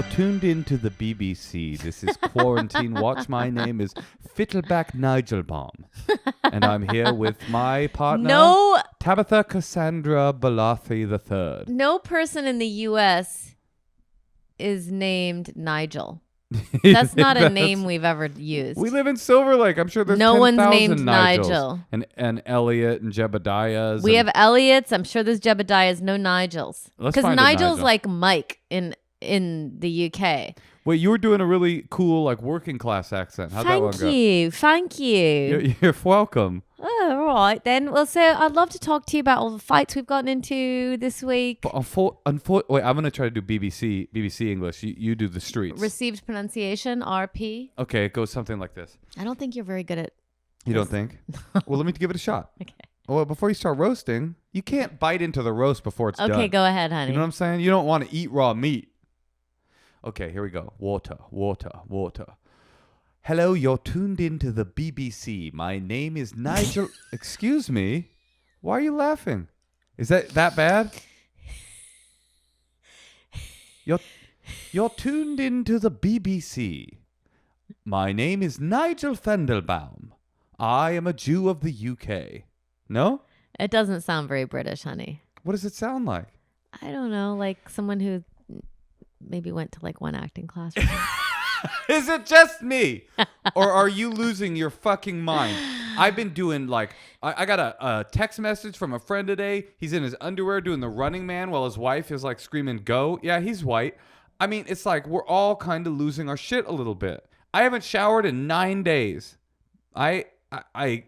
You're tuned in to the BBC. This is Quarantine Watch. My name is Fiddleback Nigelbaum. And I'm here with my partner, Tabitha Cassandra Balathi III. No person in the U.S. is named Nigel. That's not a name we've ever used. We live in Silver Lake. I'm sure there's no 10,000 one's named Nigels. Nigel. And Elliot and Jebediahs. We have Elliots. I'm sure there's Jebediahs. No Nigels. Because Nigel's Nigel. like Mike in the UK. Wait, you were doing a really cool like working class accent. How'd that one go? Thank you. You're welcome. Oh, all right then. Well, so I'd love to talk to you about all the fights we've gotten into this week. But wait, I'm going to try to do BBC English. You do the streets. Received pronunciation, RP. Okay, it goes something like this. I don't think you're very good at You don't think? Well, let me give it a shot. Okay. Well, before you start roasting, you can't bite into the roast before it's done. Okay, go ahead, honey. You know what I'm saying? You don't want to eat raw meat. Okay, here we go. Water. Hello, you're tuned into the BBC. My name is Nigel. Excuse me? Why are you laughing? Is that bad? You're tuned into the BBC. My name is Nigel Fendelbaum. I am a Jew of the UK. No? It doesn't sound very British, honey. What does it sound like? I don't know, like someone who maybe went to like one acting class. Is it just me? Or are you losing your fucking mind? I've been doing like, I got a text message from a friend today. He's in his underwear doing the Running Man while his wife is like screaming, go. Yeah, he's white. I mean, it's like we're all kind of losing our shit a little bit. I haven't showered in 9 days.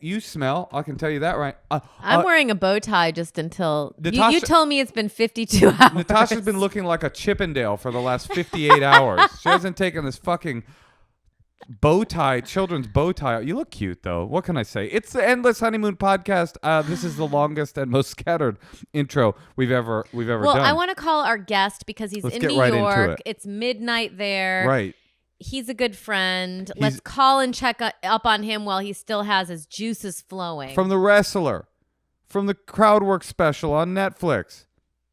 You smell. I can tell you that right. I'm wearing a bow tie just until Natasha, you told me it's been 52 hours. Natasha's been looking like a Chippendale for the last 58 hours. She hasn't taken this fucking children's bow tie. You look cute though. What can I say? It's the Endless Honeymoon podcast. This is the longest and most scattered intro we've ever done. Well, I want to call our guest because he's in New York. It's midnight there. Right. He's a good friend. Let's call and check up on him while he still has his juices flowing. From The Wrestler. From the Crowdwork special on Netflix.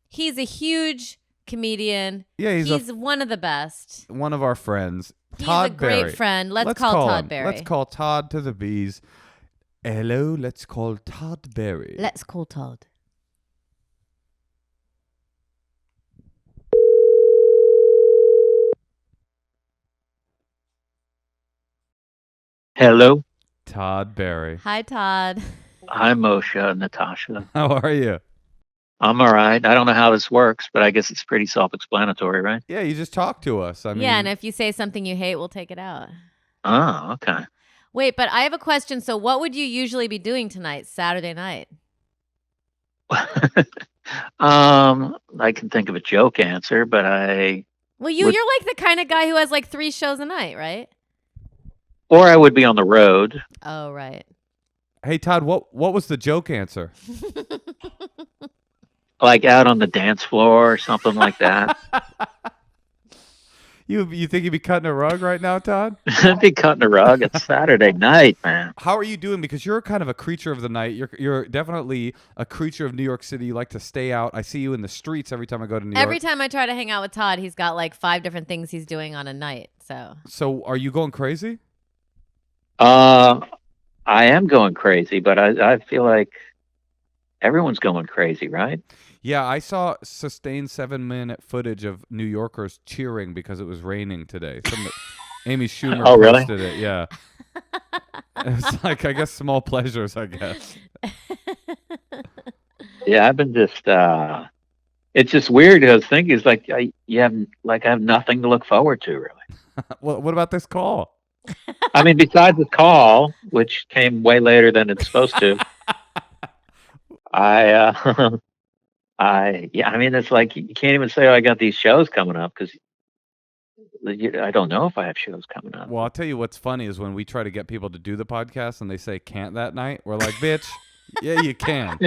He's a huge comedian. Yeah, he's one of the best. One of our friends. He's Todd a great Barry. friend. Let's call Todd Barry. Let's call Todd to the bees. Hello, let's call Todd Barry. Let's call Todd. Hello. Todd Barry. Hi, Todd. Hi, Moshe and Natasha. How are you? I'm all right. I don't know how this works, but I guess it's pretty self-explanatory, right? Yeah, you just talk to us. I mean, yeah, and if you say something you hate, we'll take it out. Oh, okay. Wait, but I have a question. So what would you usually be doing tonight, Saturday night? I can think of a joke answer, but Well, you're like the kind of guy who has like 3 shows a night, right? Or I would be on the road. Oh, right. Hey, Todd, what was the joke answer? Like out on the dance floor or something like that. You think you'd be cutting a rug right now, Todd? I'd be cutting a rug. It's Saturday night, man. How are you doing? Because you're kind of a creature of the night. You're definitely a creature of New York City. You like to stay out. I see you in the streets every time I go to New York. Every time I try to hang out with Todd, he's got like 5 different things he's doing on a night. So are you going crazy? I am going crazy, but I feel like everyone's going crazy, right? Yeah, I saw sustained 7-minute footage of New Yorkers cheering because it was raining today. Amy Schumer posted it. Yeah. It's like, I guess, small pleasures, I guess. Yeah, I've been just, it's just weird because thinking is like, I have nothing to look forward to, really. Well, what about this call? I mean, besides the call, which came way later than it's supposed to, I mean, it's like you can't even say, oh, I got these shows coming up because I don't know if I have shows coming up. Well, I'll tell you what's funny is when we try to get people to do the podcast and they say can't that night, we're like, bitch, yeah, you can.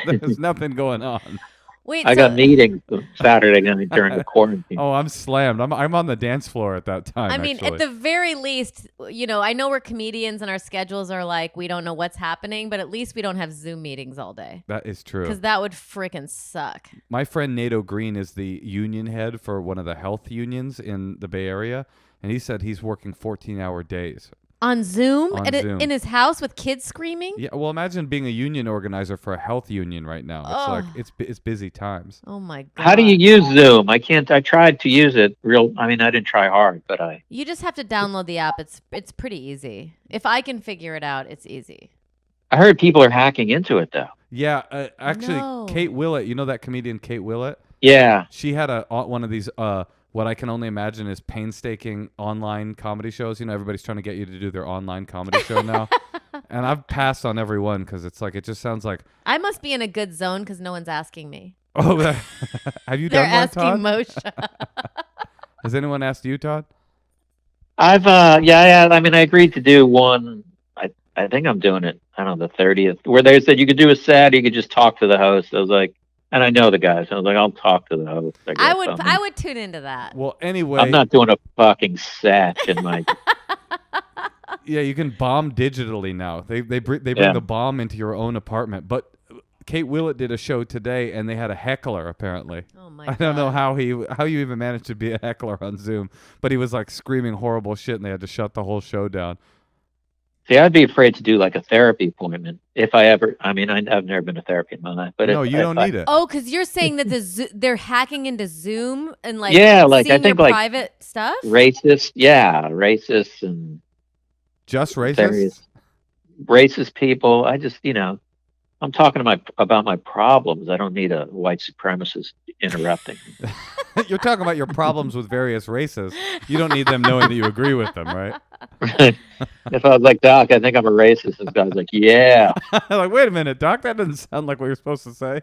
There's nothing going on. Wait, I so got meetings Saturday night during the quarantine. Oh, I'm slammed. I'm on the dance floor at that time. I mean, actually. at the very least, I know we're comedians and our schedules are like we don't know what's happening, but at least we don't have Zoom meetings all day. That is true. Because that would freaking suck. My friend Nato Green is the union head for one of the health unions in the Bay Area, and he said he's working 14-hour days. On Zoom? On Zoom. In his house with kids screaming? Yeah, well, imagine being a union organizer for a health union right now. It's like it's busy times. Oh my god! How do you use Zoom? I can't. I tried to use it. I mean, I didn't try hard, but I. You just have to download the app. It's pretty easy. If I can figure it out, it's easy. I heard people are hacking into it though. Yeah, actually, No. Kate Willett. You know that comedian Kate Willett? Yeah. She had one of these. What I can only imagine is painstaking online comedy shows. Everybody's trying to get you to do their online comedy show now. And I've passed on every one because it's like, it just sounds like. I must be in a good zone because no one's asking me. Oh, have you They're done one, asking Todd? Moshe. Has anyone asked you, Todd? I've yeah. I mean, I agreed to do one. I think I'm doing it. I don't know, the 30th, where they said you could do a set, you could just talk to the host. I was like, and I know the guys. I was like, I'll talk to the host. I would tune into that. Well, anyway. I'm not doing a fucking set in my. Yeah, you can bomb digitally now. They bring the bomb into your own apartment. But Kate Willett did a show today, and they had a heckler apparently. Oh my god! I don't know how you even managed to be a heckler on Zoom, but he was like screaming horrible shit, and they had to shut the whole show down. See, I'd be afraid to do like a therapy appointment if I ever. I mean, I've never been to therapy in my life, but no, you don't need it. Oh, because you're saying that they're hacking into Zoom and like I think your like private stuff. Racists and just racist. Various racist people. I just I'm talking about my problems. I don't need a white supremacist interrupting. You're talking about your problems with various races. You don't need them knowing that you agree with them, right? If I was like, Doc, I think I'm a racist, this guy's like, yeah. Like, wait a minute, Doc, that doesn't sound like what you're supposed to say.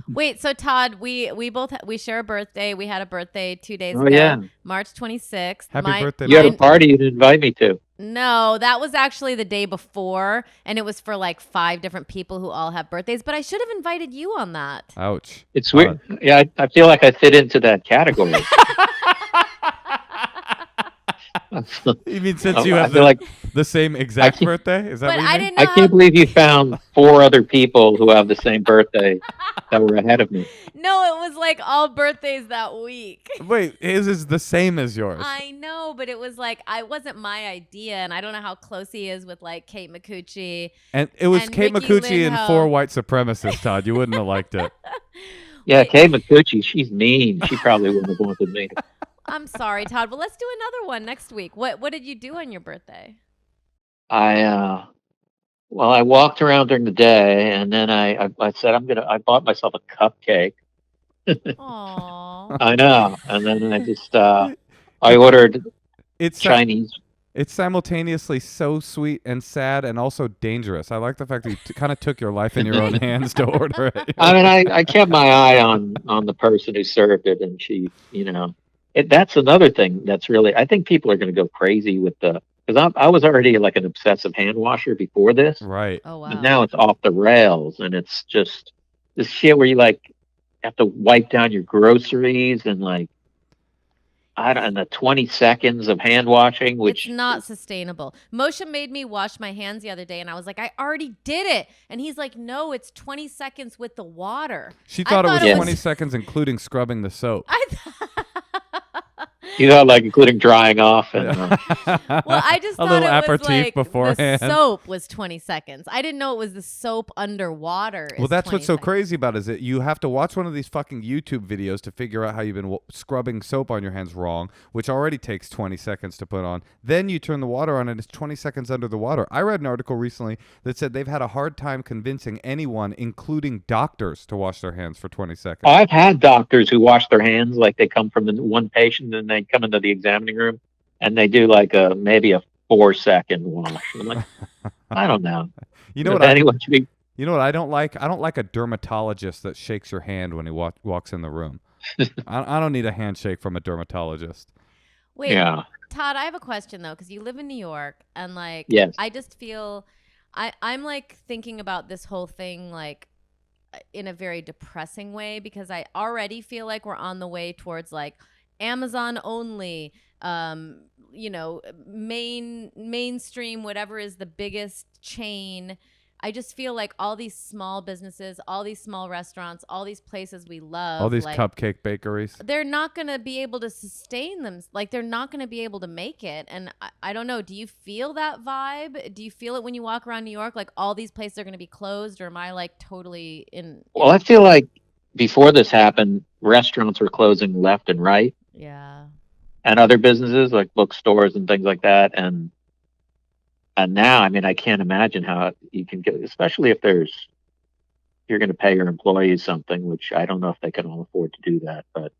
Wait, so Todd, we both we share a birthday. We had a birthday 2 days ago, yeah. March 26th. Happy birthday! You had a party you didn't invite me to. No, that was actually the day before, and it was for like 5 different people who all have birthdays. But I should have invited you on that. Ouch! It's weird. Yeah, I feel like I fit into that category. You mean since you have the same exact birthday? Is that what you mean? I didn't know I can't believe you found 4 other people who have the same birthday that were ahead of me. No, it was like all birthdays that week. Wait, his is the same as yours. I know, but it was like it wasn't my idea, and I don't know how close he is with like Kate McCucci. And it was and Kate Ricky McCucci and Lindhope. 4 white supremacists, Todd. You wouldn't have liked it. Yeah, Kate McCucci, she's mean. She probably wouldn't have wanted me. I'm sorry, Todd, but let's do another one next week. What did you do on your birthday? I walked around during the day, and then I said I bought myself a cupcake. Aww. I know, and then I just I ordered Chinese. It's simultaneously so sweet and sad, and also dangerous. I like the fact that you kind of took your life in your own hands to order it. I mean, I kept my eye on the person who served it, and she, that's another thing that's really. I think people are going to go crazy with because I was already like an obsessive hand washer before this, Right? Oh wow. and now it's off the rails, and it's just this shit where you like have to wipe down your groceries and like. And the 20 seconds of hand washing, which it's not sustainable. Moshe made me wash my hands the other day, and I was like, I already did it. And he's like, no, it's 20 seconds with the water. She thought it was 20 seconds, including scrubbing the soap. you know, like including drying off and. Well, I just thought little it was aperitif like beforehand. the soap was 20 seconds. I didn't know it was the soap underwater. Well, that's 20 what's so seconds. crazy about it, is that you have to watch one of these fucking YouTube videos to figure out how you've been scrubbing soap on your hands wrong, which already takes 20 seconds to put on. Then you turn the water on and it's 20 seconds under the water. I read an article recently that said they've had a hard time convincing anyone, including doctors, to wash their hands for 20 seconds. I've had doctors who wash their hands like they come from the one patient and they come into the examining room and they do like maybe a 4-second wash. I'm like, I don't know. You know what? You know what I don't like? I don't like a dermatologist that shakes your hand when he walks in the room. I don't need a handshake from a dermatologist. Wait, Yeah. Todd, I have a question though, because you live in New York, and like, Yes. I just feel, I'm like thinking about this whole thing, like, in a very depressing way, because I already feel like we're on the way towards like Amazon only, mainstream, whatever is the biggest chain. I just feel like all these small businesses, all these small restaurants, all these places we love, All these like, cupcake bakeries. they're not going to be able to sustain them. Like, they're not going to be able to make it. And I don't know. Do you feel that vibe? Do you feel it when you walk around New York? Like, all these places are going to be closed? Or am I like totally in? Well, I feel like before this happened, restaurants were closing left and right, Yeah. and other businesses like bookstores and things like that. And now, I mean, I can't imagine how you can get, especially if you're going to pay your employees something, which I don't know if they can all afford to do that. But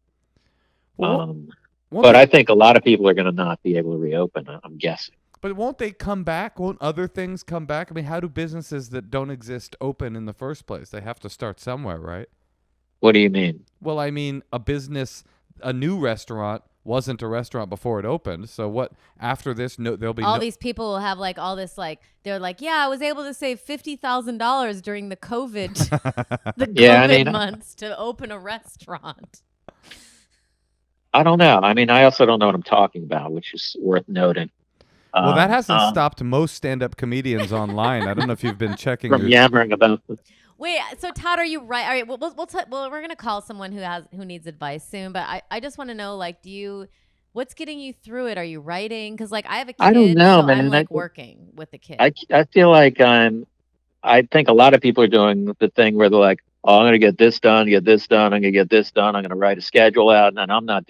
Well, I think a lot of people are going to not be able to reopen. I'm guessing. But won't they come back? Won't other things come back? I mean, how do businesses that don't exist open in the first place? They have to start somewhere, right? What do you mean? Well, I mean, a new restaurant wasn't a restaurant before it opened. So what after this? No, there'll be All these people will have like all this, like, they're like, yeah, I was able to save $50,000 during the COVID, months to open a restaurant. I don't know. I mean, I also don't know what I'm talking about, which is worth noting. Well, that hasn't stopped most stand-up comedians online. I don't know if you've been checking from yammering about this. Wait, so Todd, are you right? All right, well, we're gonna call someone who needs advice soon. But I just want to know, like, what's getting you through it? Are you writing? Because like I have a kid, I don't know, so man. I'm like working with the kid. I feel like I think a lot of people are doing the thing where they're like, oh, I'm gonna get this done, get this done, I'm gonna get this done, I'm gonna write a schedule out, and I'm not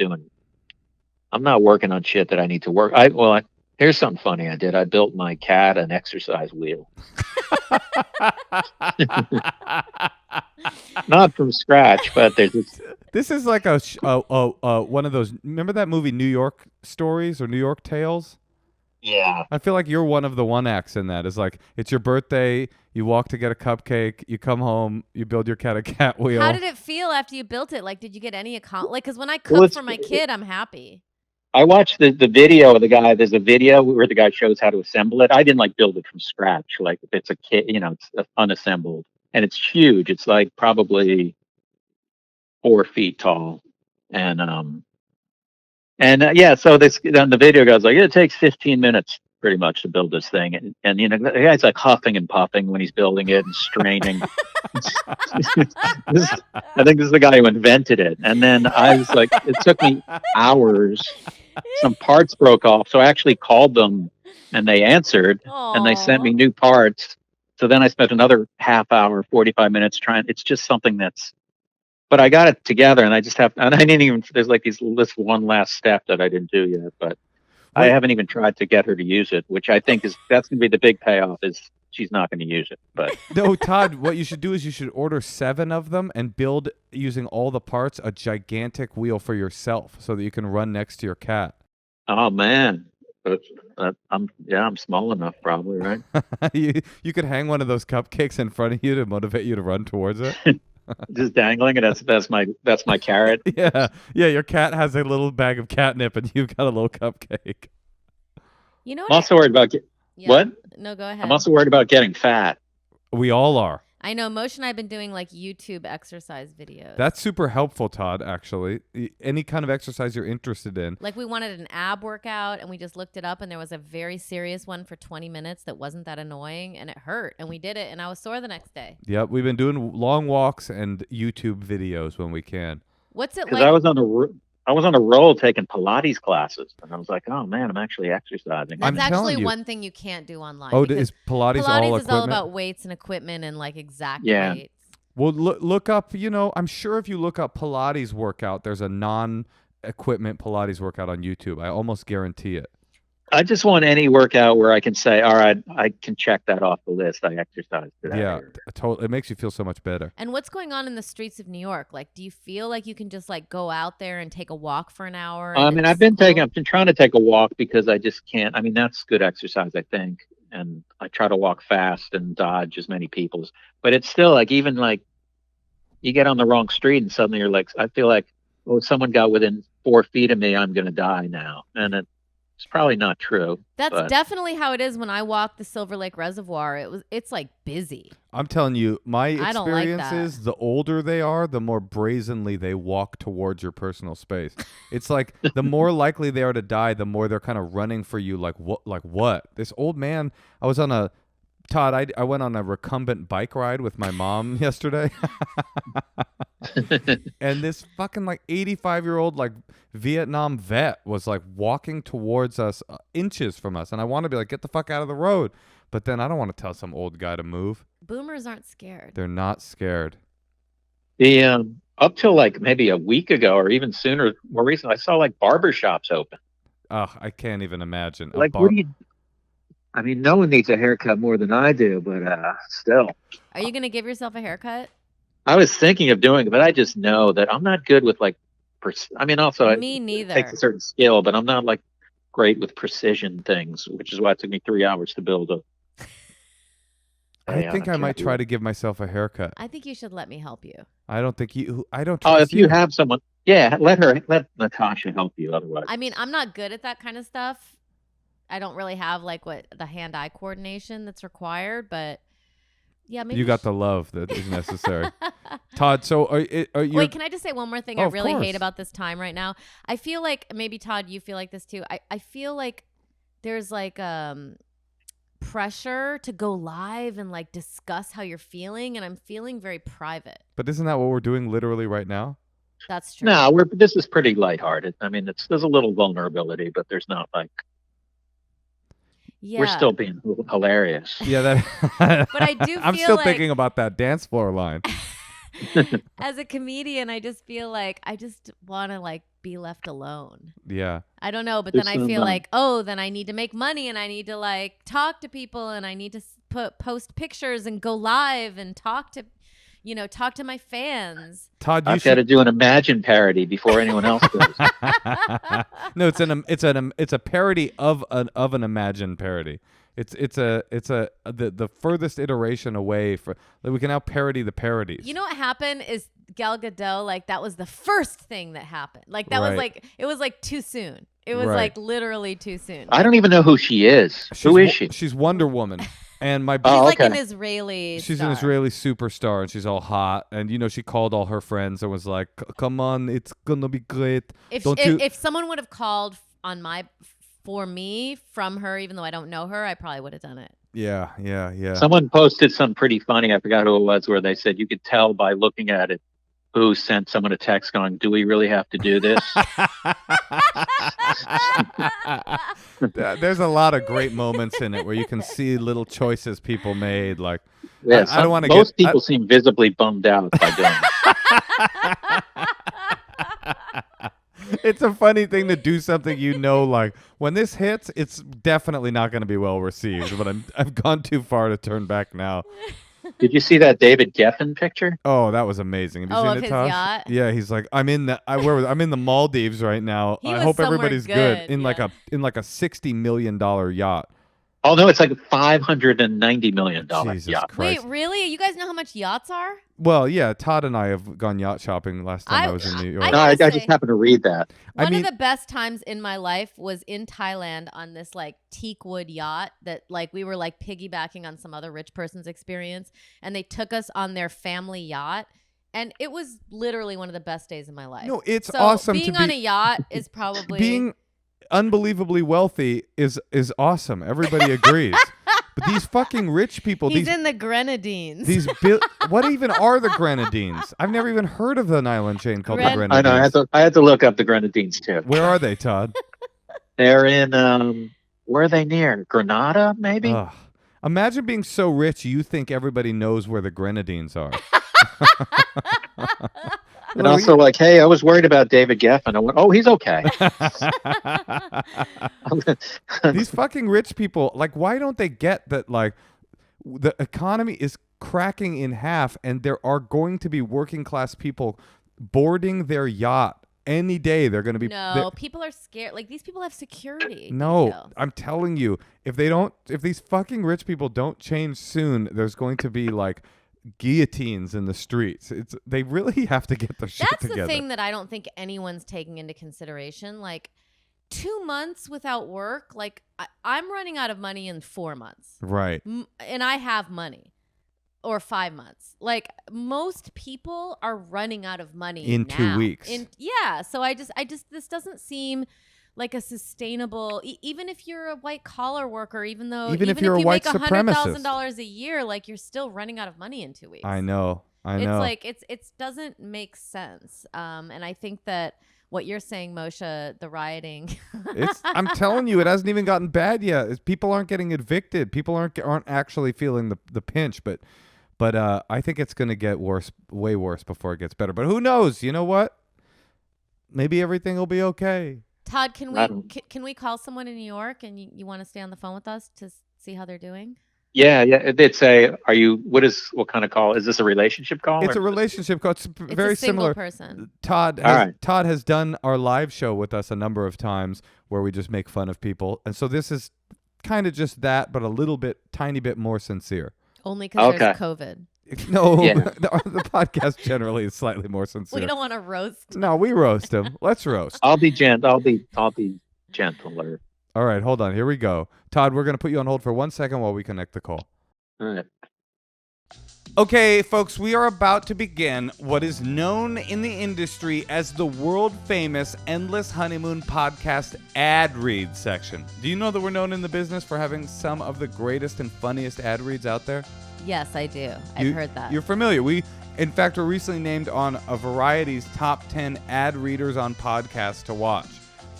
working on shit that I need to work. Here's something funny I did. I built my cat an exercise wheel. Not from scratch, but there's this. This is like one of those. Remember that movie New York Stories or New York Tales? Yeah. I feel like you're one of the one acts in that. It's like it's your birthday, you walk to get a cupcake, you come home, you build your cat a cat wheel. How did it feel after you built it? Like, did you get any like? Because when I cook for my kid, I'm happy. I watched the video of the guy. There's a video where the guy shows how to assemble it. I didn't like build it from scratch. Like if it's a kit, it's unassembled and it's huge. It's like probably 4 feet tall. And yeah, so then the video guy's like, it takes 15 minutes pretty much to build this thing. And the guy's like huffing and puffing when he's building it and straining. I think this is the guy who invented it. And then I was like, it took me hours. Some parts broke off. So I actually called them and they answered. Aww. And they sent me new parts. So then I spent another half hour, 45 minutes trying. It's just something but I got it together and I didn't even, there's like this one last step that I didn't do yet, but I haven't even tried to get her to use it, which I think that's going to be the big payoff is she's not going to use it. But no, Todd, what you should do is you should order 7 of them and build using all the parts a gigantic wheel for yourself so that you can run next to your cat. Oh man. But I'm small enough probably, right? you could hang one of those cupcakes in front of you to motivate you to run towards it. Just dangling it. That's my carrot. Yeah. Your cat has a little bag of catnip, and you've got a little cupcake. You know, I'm also worried about what? No, go ahead. I'm also worried about getting fat. We all are. I know. Moshe and I have been doing like YouTube exercise videos. That's super helpful, Todd. Actually, any kind of exercise you're interested in. Like we wanted an ab workout, and we just looked it up, and there was a very serious one for 20 minutes that wasn't that annoying, and it hurt, and we did it, and I was sore the next day. Yep, we've been doing long walks and YouTube videos when we can. What's it Because like? I was on a roll taking Pilates classes, and I was like, "Oh man, I'm actually exercising." That's actually one thing you can't do online. Oh, is Pilates all equipment? Is all about weights and equipment and like exact weights. Well, look up. I'm sure if you look up Pilates workout, there's a non-equipment Pilates workout on YouTube. I almost guarantee it. I just want any workout where I can say, all right, I can check that off the list. I exercised today. Yeah, totally. It makes you feel so much better. And what's going on in the streets of New York? Like, do you feel like you can just like go out there and take a walk for an hour? I mean, I've been trying to take a walk because I just can't. I mean, that's good exercise, I think. And I try to walk fast and dodge as many people. But it's still like, even like you get on the wrong street and suddenly you're like, I feel like, if someone got within 4 feet of me, I'm going to die now. And It's probably not true. That's but definitely how it is when I walk the Silver Lake Reservoir. It's like busy. I'm telling you, my I don't like experience that. is the older they are, the more brazenly they walk towards your personal space. It's like the more likely they are to die, the more they're kind of running for you. Like what? Like what? This old man. I went on a recumbent bike ride with my mom yesterday. And this fucking like 85-year-old like Vietnam vet was like walking towards us inches from us. And I want to be like, get the fuck out of the road. But then I don't want to tell some old guy to move. Boomers aren't scared. They're not scared. The up till like maybe a week ago or even sooner, more recently, I saw like barber shops open. Ugh, I can't even imagine. Like, what do you? I mean, no one needs a haircut more than I do, but still. Are you gonna give yourself a haircut? I was thinking of doing it, but I just know that I'm not good with like. I mean, also Me neither. It takes a certain skill, but I'm not like great with precision things, which is why it took me 3 hours to build a. I think I might try to give myself a haircut. I think you should let me help you. I don't think you. I don't. Oh, Trust if you have someone, yeah, let Natasha help you. Otherwise, I mean, I'm not good at that kind of stuff. I don't really have like the hand-eye coordination that's required, but yeah, maybe you got the love that is necessary. Todd, so are you? Wait, can I just say one more thing I of really course. hate about this time right now? I feel like maybe Todd, you feel like this too. I feel like there's like pressure to go live and like discuss how you're feeling, and I'm feeling very private. But isn't that what we're doing literally right now? That's true. no, this is pretty lighthearted. I mean, there's a little vulnerability, but there's not like Yeah. we're still being hilarious. Yeah, that. But I do I'm feel still like- thinking about that dance floor line. As a comedian, I just feel like I just want to like be left alone. Yeah. I don't know, but There's then I feel some, like, oh, then I need to make money and I need to like talk to people and I need to post pictures and go live and talk to my fans. Todd, you I've got to should. do an Imagine parody before anyone else does. No, it's a parody of an imagined parody. It's the furthest iteration away for like, we can now parody the parodies. You know what happened is Gal Gadot, like that was the first thing that happened. Like that was Right. like it was like too soon. It was Right. like literally too soon. I don't even know who she is. Who is she? She's Wonder Woman, and my She's Oh, like an okay. Israeli. she's star. an Israeli superstar, and she's all hot, and she called all her friends and was like, "Come on, it's gonna be great." If someone would have called for me from her, even though I don't know her, I probably would have done it. Yeah. Someone posted something pretty funny. I forgot who it was, where they said you could tell by looking at it who sent someone a text going, "Do we really have to do this?" There's a lot of great moments in it where you can see little choices people made. Like, Yeah, I don't want to most get. people seem visibly bummed out by doing it. It's a funny thing to do something like when this hits, it's definitely not going to be well received. But I've gone too far to turn back now. Did you see that David Geffen picture? Oh, that was amazing. Have you seen of it, his Tosh? yacht? Yeah, he's like, I'm in the Maldives right now. He I was hope somewhere everybody's good, in like a $60 million yacht. Oh no, it's like $590 million Jesus yacht. Christ. Wait, really? You guys know how much yachts are? Well, yeah, Todd and I have gone yacht shopping last time I was in New York. No, I gotta just say- happened to read that. One mean- of the best times in my life was in Thailand on this like teak wood yacht that like we were like piggybacking on some other rich person's experience, and they took us on their family yacht, and it was literally one of the best days of my life. No, it's So awesome being to on be a yacht is probably being unbelievably wealthy is awesome. Everybody agrees. But these fucking rich people, He's in the Grenadines. what even are the Grenadines? I've never even heard of an island chain called the Gren- Grenadines. I know. I had to look up the Grenadines too. Where are they, Todd? They're in where are they near? Grenada, maybe? Ugh. Imagine being so rich you think everybody knows where the Grenadines are. And also like, hey, I was worried about David Geffen. I went, oh, he's okay. These fucking rich people, like, why don't they get that, like, the economy is cracking in half and there are going to be working class people boarding their yacht any day. They're going to be... No, people are scared. Like these people have security. No, details. I'm telling you, if these fucking rich people don't change soon, there's going to be, like, guillotines in the streets. They really have to get their shit That's together. the thing that I don't think anyone's taking into consideration. Like, 2 months without work, like I'm running out of money in 4 months. Right. And I have money. Or 5 months. Like most people are running out of money in now. 2 weeks. So I just this doesn't seem like a sustainable. Even if you're a white collar worker, even if you're a you white make supremacist. $100,000 a year, like you're still running out of money in 2 weeks. I know. It's like it doesn't make sense. And I think that what you're saying, Moshe, the rioting. I'm telling you, it hasn't even gotten bad yet. People aren't getting evicted. People aren't actually feeling the pinch, but I think it's going to get worse, way worse before it gets better. But who knows? You know what? Maybe everything will be okay. Todd, can we call someone in New York and you want to stay on the phone with us to see how they're doing? Yeah. They'd say, what kind of call? Is this a relationship call? It's a relationship call. It's very a single similar. Person. Todd has done our live show with us a number of times where we just make fun of people. And so this is kind of just that, but tiny bit more sincere. Only because there's COVID. No, the podcast generally is slightly more sincere. We don't want to roast. No, we roast him. Let's roast. I'll be I'll be gentler. All right, hold on. Here we go. Todd, we're going to put you on hold for 1 second while we connect the call. All right. Okay, folks, we are about to begin what is known in the industry as the world-famous Endless Honeymoon podcast ad read section. Do you know that we're known in the business for having some of the greatest and funniest ad reads out there? Yes, I do. I've heard that. You're familiar. In fact, were recently named on a Variety's top 10 ad readers on podcasts to watch.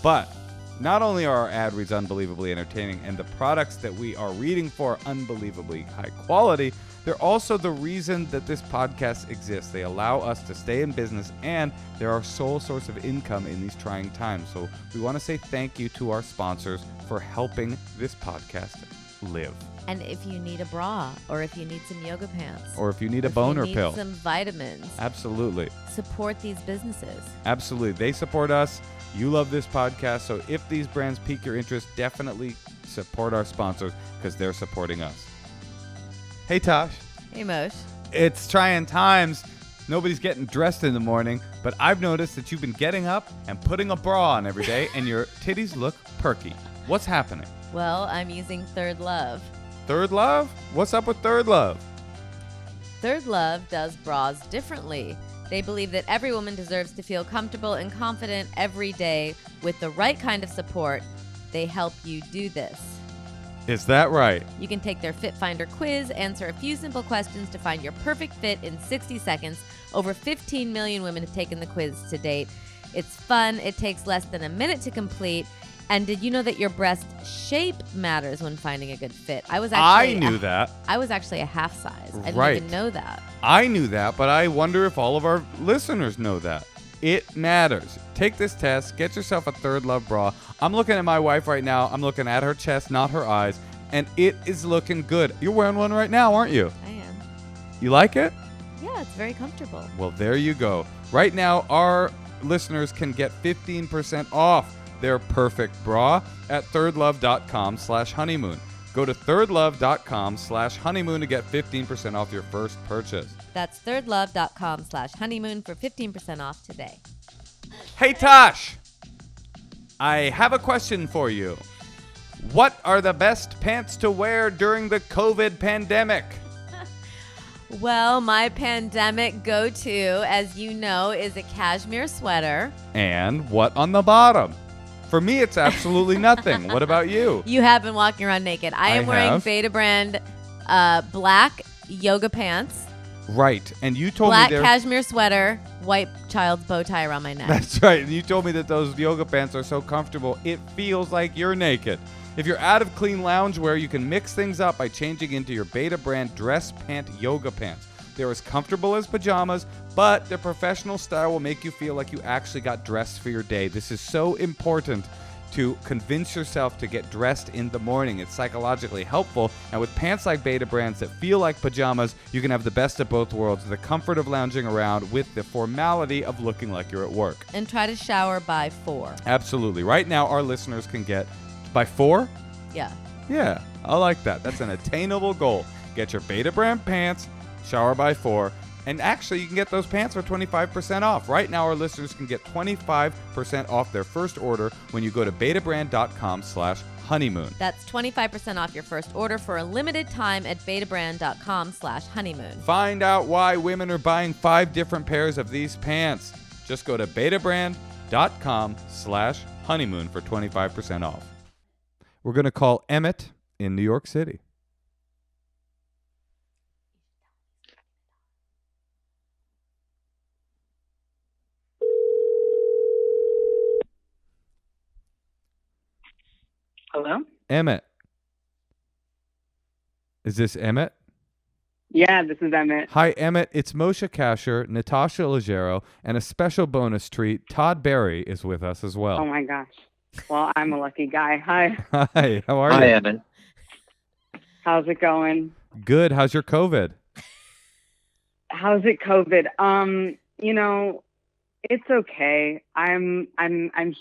But not only are our ad reads unbelievably entertaining and the products that we are reading for unbelievably high quality, they're also the reason that this podcast exists. They allow us to stay in business, and they're our sole source of income in these trying times. So we want to say thank you to our sponsors for helping this podcast live. And if you need a bra, or if you need some yoga pants, or if you need a boner pill, some vitamins, absolutely support these businesses. Absolutely. They support us. You love this podcast. So if these brands pique your interest, definitely support our sponsors because they're supporting us. Hey, Tosh. Hey, Moshe. It's trying times. Nobody's getting dressed in the morning, but I've noticed that you've been getting up and putting a bra on every day, and your titties look perky. What's happening? Well, I'm using Third Love. Third Love? What's up with Third Love? Third Love does bras differently. They believe that every woman deserves to feel comfortable and confident every day with the right kind of support. They help you do this. Is that right? You can take their Fit Finder quiz, answer a few simple questions to find your perfect fit in 60 seconds. Over 15 million women have taken the quiz to date. It's fun. It takes less than a minute to complete. And did you know that your breast shape matters when finding a good fit? I knew that. I was actually a half size. I didn't even know that. I knew that, but I wonder if all of our listeners know that. It matters. Take this test. Get yourself a Third Love bra. I'm looking at my wife right now. I'm looking at her chest, not her eyes, and it is looking good. You're wearing one right now, aren't you? I am. You like it? Yeah, it's very comfortable. Well, there you go. Right now, our listeners can get 15% off their perfect bra at thirdlove.com/honeymoon. Go to thirdlove.com/honeymoon to get 15% off your first purchase. That's thirdlove.com/honeymoon for 15% off today. Hey, Tosh, I have a question for you. What are the best pants to wear during the COVID pandemic? Well, my pandemic go-to, as you know, is a cashmere sweater. And what on the bottom? For me, it's absolutely nothing. What about you? You have been walking around naked. I am wearing Beta brand black yoga pants. Right. And you told me black cashmere sweater, white child's bow tie around my neck. That's right. And you told me that those yoga pants are so comfortable, it feels like you're naked. If you're out of clean loungewear, you can mix things up by changing into your Beta brand dress pant yoga pants. They're as comfortable as pajamas, but their professional style will make you feel like you actually got dressed for your day. This is so important to convince yourself to get dressed in the morning. It's psychologically helpful. And with pants like Beta brands that feel like pajamas, you can have the best of both worlds, the comfort of lounging around with the formality of looking like you're at work. And try to shower by 4. Absolutely. Right now, our listeners can get by 4? Yeah. Yeah, I like that. That's an attainable goal. Get your Beta brand pants, shower by 4, And actually, you can get those pants for 25% off. Right now, our listeners can get 25% off their first order when you go to betabrand.com/honeymoon. That's 25% off your first order for a limited time at betabrand.com/honeymoon. Find out why women are buying 5 different pairs of these pants. Just go to betabrand.com/honeymoon for 25% off. We're going to call Emmett in New York City. Hello? Emmett. Is this Emmett? Yeah, this is Emmett. Hi, Emmett. It's Moshe Kasher, Natasha Leggero, and a special bonus treat. Todd Barry is with us as well. Oh my gosh. Well, I'm a lucky guy. Hi. Hi, how are Hi, you? Emmett. How's it going? Good. How's your COVID? How's it COVID? You know, it's okay. I'm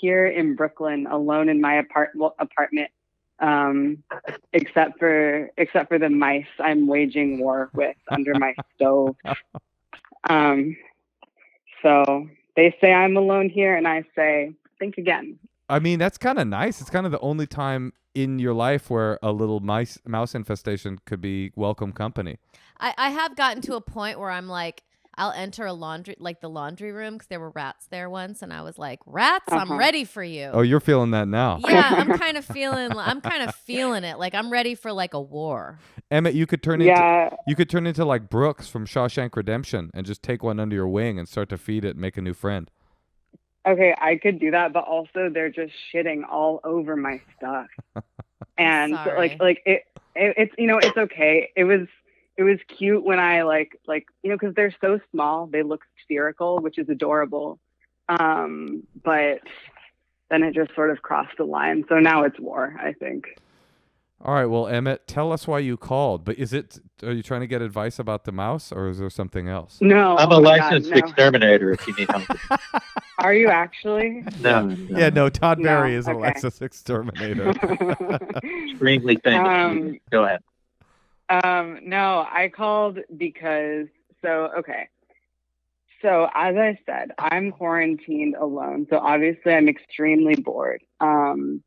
here in Brooklyn alone in my apartment. Except for the mice I'm waging war with under my stove. So they say I'm alone here, and I say, think again. I mean, that's kind of nice. It's kind of the only time in your life where a little mouse infestation could be welcome company. I have gotten to a point where I'm like, I'll enter the laundry room because there were rats there once, and I was like, rats, I'm ready for you. Oh, you're feeling that now. Yeah, I'm kind of feeling it. Like I'm ready for like a war. Emmett, you could turn into like Brooks from Shawshank Redemption and just take one under your wing and start to feed it and make a new friend. Okay, I could do that, but also they're just shitting all over my stuff. And Sorry. it's it's okay. It was cute when I because they're so small, they look spherical, which is adorable. But then it just sort of crossed the line. So now it's war, I think. All right, well, Emmett, tell us why you called. But are you trying to get advice about the mouse, or is there something else? No. I'm a licensed exterminator if you need help. Are you actually? No. Yeah, no, Todd Barry No, is a okay. licensed exterminator. Extremely famous. Go ahead. No, I called because, so as I said, I'm quarantined alone. So obviously I'm extremely bored. And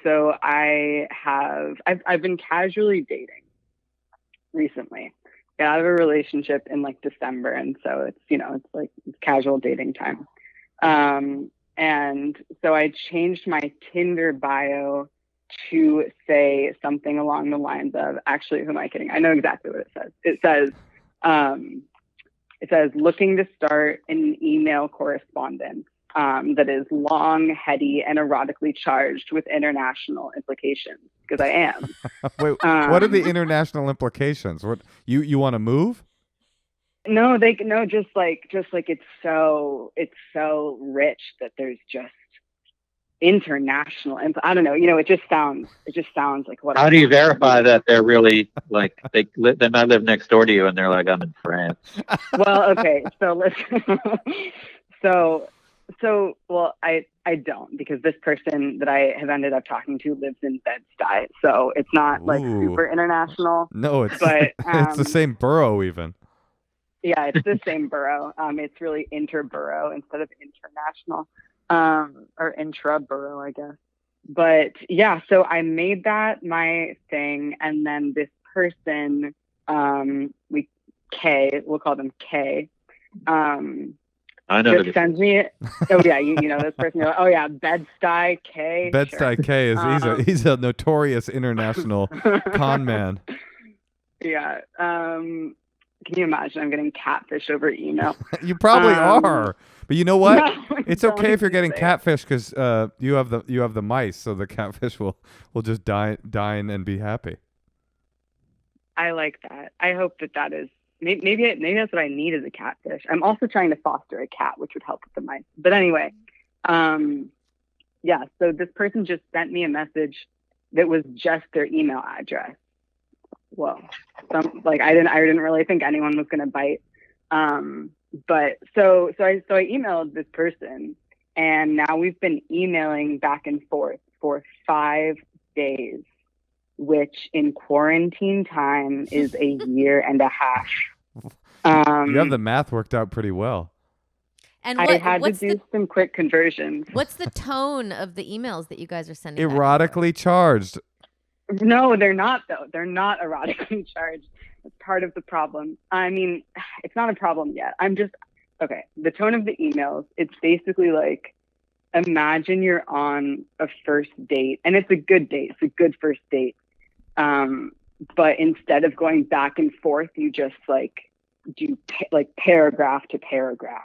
so I've been casually dating recently. Got out of a relationship in like December. And so it's casual dating time. And so I changed my Tinder bio to say something along the lines of, actually, who am I kidding? I know exactly what it says. It says, looking to start an email correspondence that is long, heady, and erotically charged with international implications, because I am. Wait, what are the international implications? What you want to move? No, just like it's so rich that there's just international, and I don't know, it just sounds like what. How do you verify that they're really like they might live next door to you and they're like, I'm in France? Well, okay, so listen. Well, I don't, because this person that I have ended up talking to lives in Bed-Stuy, so it's not like super international. No, it's but it's the same borough even. Yeah, it's the same borough. It's really interborough instead of international. Or intra-borough, I guess. But yeah, so I made that my thing, and then this person, we'll call them K, I know just sends me it. Oh yeah, you know this person. You're like, oh yeah, Bed-Stuy K. Bed-Stuy sure. K he's a notorious international con man. Yeah. Can you imagine? I'm getting catfish over email. You probably are. But you know what? No, it's okay if you're getting say it. catfish because you have the mice, so the catfish will just dine and be happy. I like that. I hope that is maybe that's what I need as a catfish. I'm also trying to foster a cat, which would help with the mice. But anyway, yeah. So this person just sent me a message that was just their email address. Whoa. I didn't really think anyone was gonna bite. But so I emailed this person, and now we've been emailing back and forth for 5 days, which in quarantine time is a year and a half. You have the math worked out pretty well. And I had to what's do some quick conversions. what's the tone of the emails that you guys are sending? Erotically charged. No, they're not, though. They're not erotically charged. It's part of the problem. I mean, it's not a problem yet. Okay, the tone of the emails, it's basically like, imagine you're on a first date, and it's a good date. It's a good first date. But instead of going back and forth, you just like do like paragraph to paragraph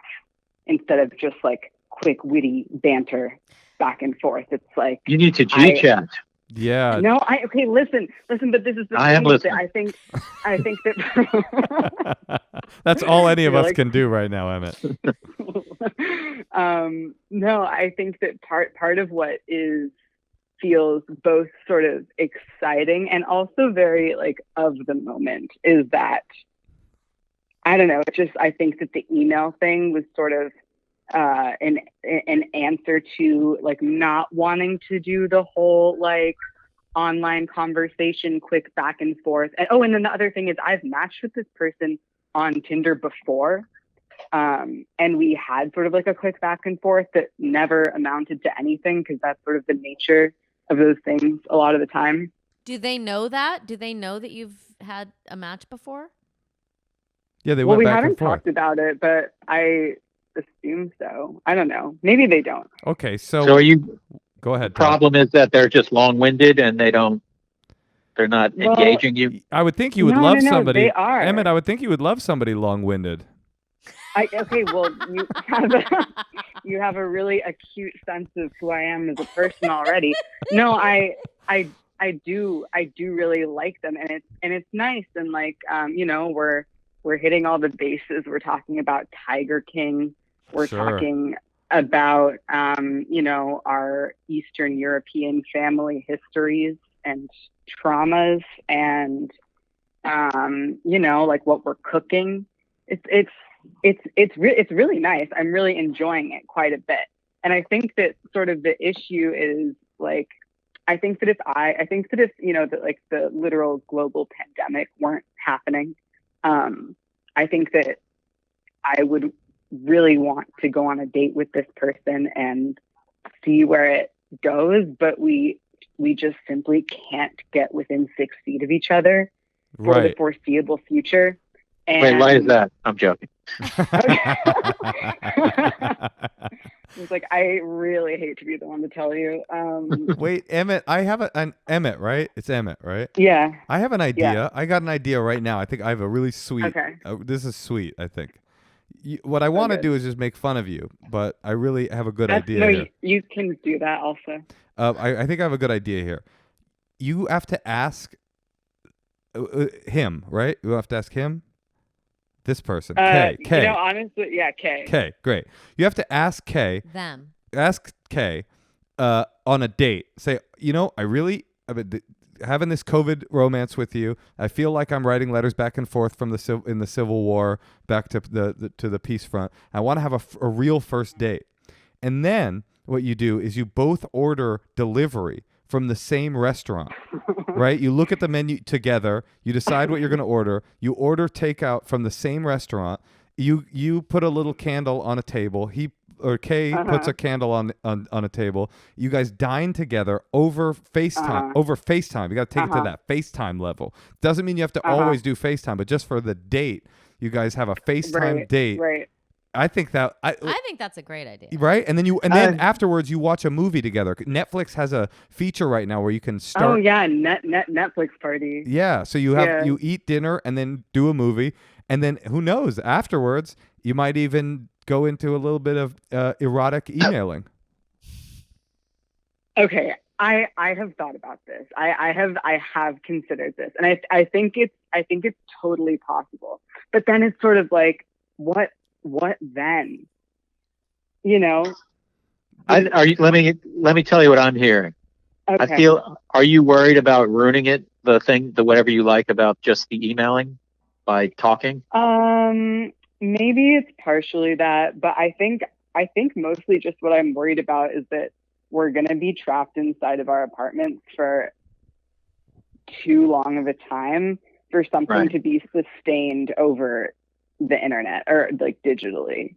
instead of just like quick, witty banter back and forth. It's like You need to G-chat. Yeah. No, okay, listen, but this is the I am thing is that listening. I think that That's all any of You're us like- can do right now, Emmett. No, I think that part of what feels both sort of exciting and also very like of the moment is that I don't know, I think that the email thing was sort of an answer to like not wanting to do the whole like online conversation, quick back and forth. And then the other thing is I've matched with this person on Tinder before. And we had sort of like a quick back and forth that never amounted to anything because that's sort of the nature of those things a lot of the time. Do they know that? Do they know that you've had a match before? Yeah, they Well, went we back haven't and forth. talked about it, but I assume so. I don't know. Maybe they don't. Okay, So are you? go ahead. The Todd. problem is that they're just long-winded and they're not Well, engaging you. I would think you would No, love no, somebody. they are. Emmett, I would think you would love somebody long-winded. Okay, well, you have a really acute sense of who I am as a person already. No, I do really like them, and it's nice, and like we're hitting all the bases. We're talking about Tiger King. We're Sure. talking about our Eastern European family histories and traumas, and like what we're cooking. It's really nice. I'm really enjoying it quite a bit. And I think that sort of the issue is like, I think that if the literal global pandemic weren't happening, I think that I would really want to go on a date with this person and see where it goes. But we just simply can't get within 6 feet of each other for the Right. foreseeable future. And Wait, why is that? I'm joking. It's like, I really hate to be the one to tell you. Wait, Emmett, I have an Emmett, right? It's Emmett, right? Yeah. I have an idea. I got an idea right now. I think I have a really sweet. Okay. This is sweet, I think. What I want to good. do is just make fun of you, but I really have a good That's, idea no, here. you can do that also. I think I have a good idea here. You have to ask him, right? You have to ask him. This person, K. Honestly, yeah, K. K, great. You have to ask K. Them. Ask K on a date. Say, I've been having this COVID romance with you. I feel like I'm writing letters back and forth from in the Civil War back to the peace front. I want to have a real first date. And then what you do is you both order delivery from the same restaurant, right? You look at the menu together. You decide what you're going to order. You order takeout from the same restaurant. You put a little candle on a table. Kay puts a candle on a table. You guys dine together over FaceTime. Over FaceTime. You got to take it to that FaceTime level. Doesn't mean you have to always do FaceTime, but just for the date, you guys have a FaceTime date. Right. I think that I think that's a great idea. right, and then afterwards you watch a movie together. Netflix has a feature right now where you can start. Oh yeah, Netflix party. Yeah, so you eat dinner and then do a movie, and then who knows, afterwards you might even go into a little bit of erotic emailing. Okay, I have thought about this. I have considered this, and I think it's totally possible. But then it's sort of like, what then? Let me tell you what I'm hearing. Okay. Are you worried about ruining it? The whatever you like about just the emailing by talking? Maybe it's partially that, but I think mostly just what I'm worried about is that we're going to be trapped inside of our apartments for too long of a time for something Right. to be sustained over the internet or like digitally.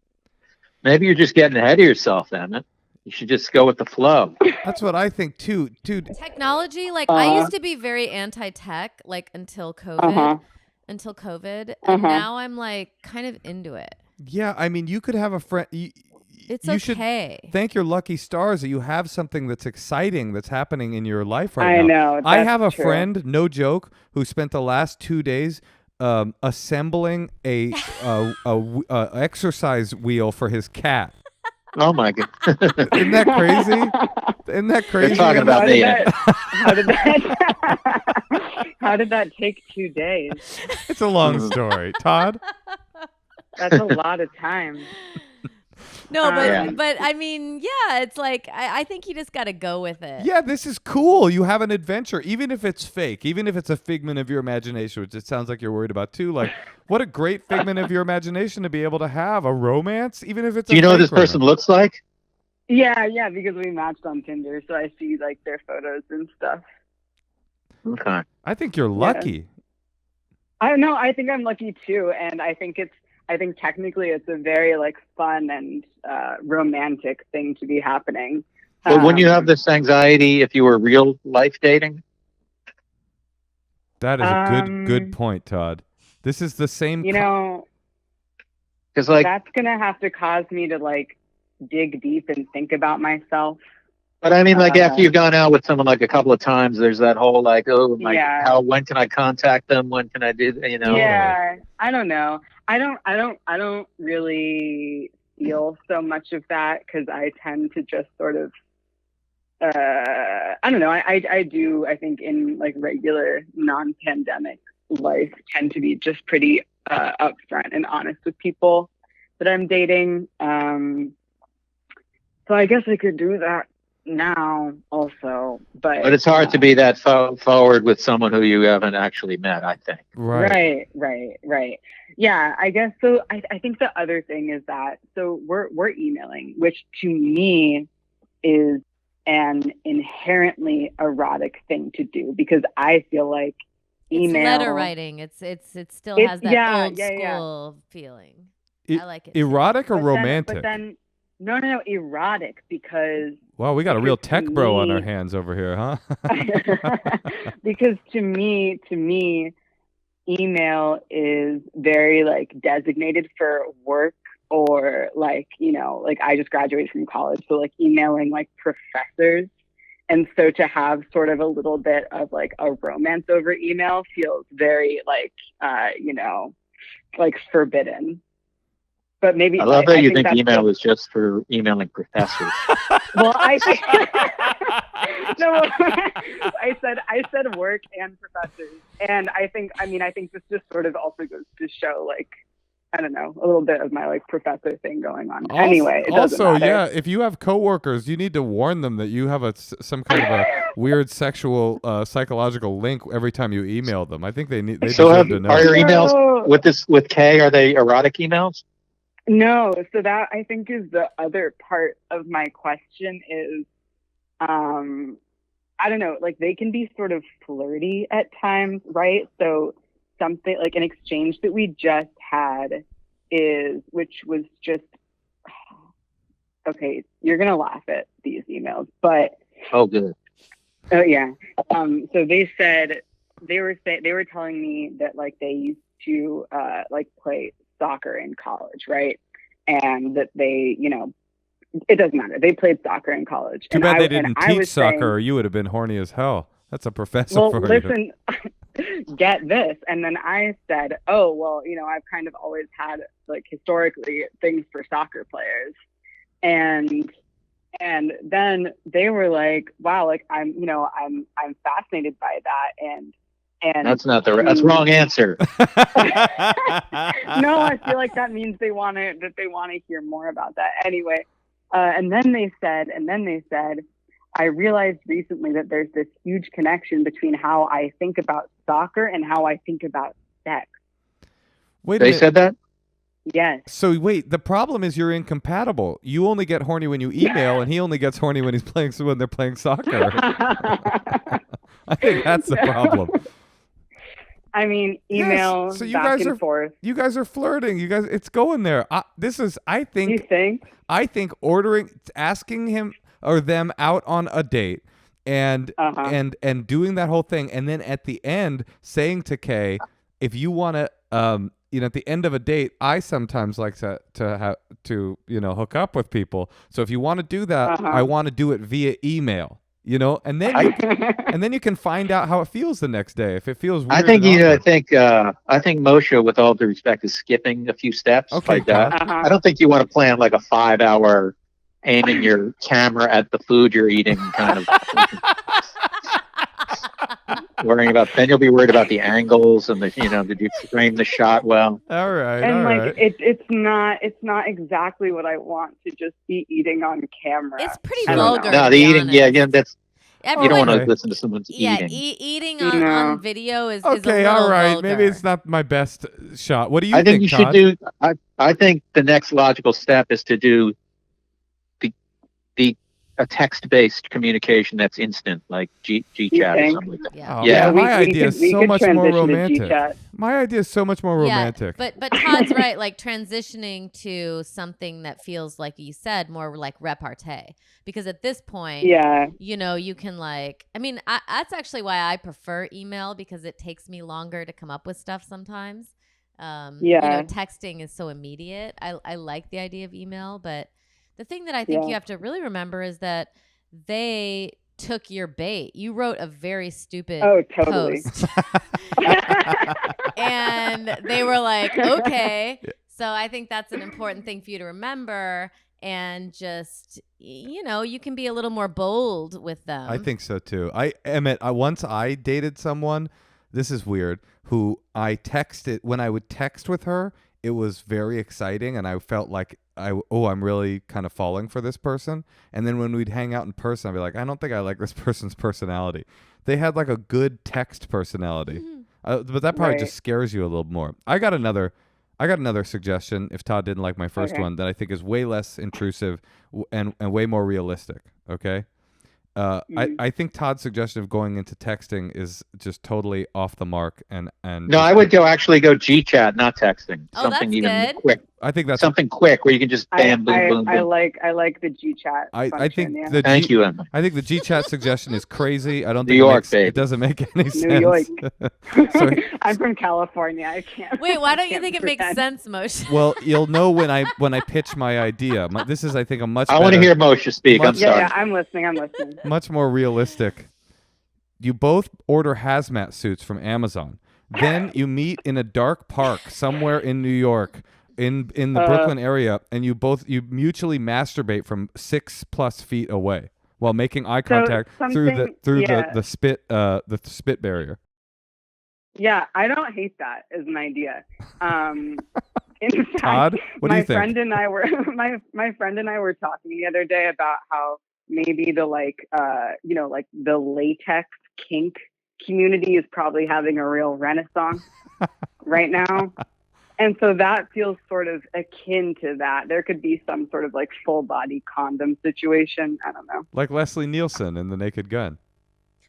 Maybe you're just getting ahead of yourself, Emmett. You should just go with the flow. That's what I think too, dude. Technology, like I used to be very anti-tech, like until COVID, and now I'm like kind of into it. Yeah, I mean, you could have a friend. It's you okay. should thank your lucky stars that you have something that's exciting that's happening in your life right I now. know. I have a true. friend, no joke, who spent the last 2 days assembling a exercise wheel for his cat. Oh my god! Isn't that crazy? Isn't that crazy? You're talking about me. How did that take 2 days? It's a long story. Todd? That's a lot of time. No, but Yeah. but I mean, yeah, it's like I think you just got to go with it. Yeah, this is cool. You have an adventure, even if it's fake, even if it's a figment of your imagination, which it sounds like you're worried about too. Like, what a great figment of your imagination to be able to have a romance, even if it's. Do you know what this person looks like? Yeah, because we matched on Tinder, so I see like their photos and stuff. Okay. I think you're lucky. I don't know. I think I'm lucky too, and I think technically it's a very like fun and romantic thing to be happening. But wouldn't you have this anxiety if you were real life dating? That is a good point, Todd. This is the same. You know, because like that's gonna have to cause me to like dig deep and think about myself. But I mean, like after you've gone out with someone like a couple of times, there's that whole like, oh, when can I contact them? When can I do? You know? Yeah, I don't know. I don't really feel so much of that because I tend to just sort of, I don't know. I do. I think in like regular non-pandemic life, tend to be just pretty upfront and honest with people that I'm dating. So I guess I could do that now also, but it's hard to be that forward with someone who you haven't actually met, I think. Right. Yeah, I guess so. I think the other thing is that so we're emailing, which to me is an inherently erotic thing to do because I feel like email, it's letter writing. It still has that old school feeling. I like it. Erotic or romantic? But then no, erotic because. Wow, we got a real tech bro on our hands over here, huh? Because to me, email is very like designated for work or like, you know, like I just graduated from college. So like emailing like professors. And so to have sort of a little bit of like a romance over email feels very like, you know, like forbidden. But maybe I love that you think email is just for emailing professors. Well, I think no, I said work and professors, and I think this just sort of also goes to show like I don't know a little bit of my like professor thing going on. Anyway, it doesn't matter. Yeah, if you have coworkers, you need to warn them that you have some kind of a weird sexual psychological link every time you email them. I think they deserve to know. Are your emails with Kay? Are they erotic emails? No, so that I think is the other part of my question is, I don't know, like they can be sort of flirty at times, right? So something like an exchange that we just had which was just, okay, you're going to laugh at these emails, but. Oh, good. Oh yeah. So they said, they were telling me that like they used to like play soccer in college, right? And that they, you know, it doesn't matter. They played soccer in college. Too bad they didn't teach soccer, or you would have been horny as hell. That's a professor for you. Listen, get this. And then I said, oh, well, you know, I've kind of always had like historically things for soccer players. And then they were like, wow, like I'm fascinated by that. And that's that's wrong answer. No, I feel like that means they want to hear more about that. Anyway, and then they said, I realized recently that there's this huge connection between how I think about soccer and how I think about sex. Wait, they said that? Yes. So wait, the problem is you're incompatible. You only get horny when you email, and he only gets horny when they're playing soccer. I think that's the problem. I mean, email Yes, so you back guys and are forth. you guys are flirting. You guys, it's going there. I You think? think asking him or them out on a date and and doing that whole thing, and then at the end saying to Kay, if you want to, at the end of a date, I sometimes like to have to hook up with people. So if you want to do that, I want to do it via email. And then you can find out how it feels the next day. If it feels weird, I think and awkward. I think Moshe, with all due respect, is skipping a few steps Okay, like that. Todd. I don't think you want to plan like a 5-hour aiming your camera at the food you're eating kind of worrying about. Then you'll be worried about the angles and did you frame the shot well? All right, And all like right. it's not exactly what I want to just be eating on camera. It's pretty Sure. vulgar. No, to the be eating, honest. that's you Everyone, don't want Okay. to listen to someone's yeah, eating. Eating No. on video is Okay, is a little all right. vulgar. Maybe it's not my best shot. What do you I think you Todd? should do. I think the next logical step is to do the a text-based communication that's instant, like G chat or think? something like that. Yeah. Oh, Yeah. man, we my idea is we so could much more transition to romantic. G-chat. My idea is so much more romantic. But Todd's right. Like transitioning to something that feels like you said more like repartee, because at this point, Yeah. you can that's actually why I prefer email, because it takes me longer to come up with stuff sometimes. Yeah. Texting is so immediate. I like the idea of email, but the thing that I think you have to really remember is that they took your bait. You wrote a very stupid Totally. post. And they were like, okay. So I think that's an important thing for you to remember, and just, you can be a little more bold with them. I think so too. Emmett, once I dated someone, this is weird, who I texted, when I would text with her, it was very exciting, and I felt like I'm really kind of falling for this person. And then when we'd hang out in person, I'd be like, I don't think I like this person's personality. They had like a good text personality, but that probably just scares you a little more. I got another suggestion. If Todd didn't like my first one, that I think is way less intrusive and way more realistic. Okay. I think Todd's suggestion of going into texting is just totally off the mark, and No, I would actually go G chat, not texting. Oh, Something that's even good. quick. I think that's Something quick where you can just bam, boom, boom, boom. I like the G-chat I function, think yeah. the Thank you, Emma. I think the G-chat suggestion is crazy. I don't New think York, it baby. doesn't make any sense. New York. So, I'm from California. I can't. Wait, why don't you can't think it makes pretend. sense, Moshe? well, you'll know when I pitch my idea. This is, I think, a much I want to better, hear Moshe speak. I'm Much- sorry. Yeah, I'm listening. much more realistic. You both order hazmat suits from Amazon. Then you meet in a dark park somewhere in New York, in the Brooklyn area, and you mutually masturbate from 6+ feet away while making eye contact through the spit barrier. Yeah, I don't hate that as an idea. In fact, Todd, what do you think? Friend and I were my friend and I were talking the other day about how maybe the the latex kink community is probably having a real renaissance right now. And so that feels sort of akin to that. There could be some sort of like full body condom situation. I don't know. Like Leslie Nielsen in The Naked Gun.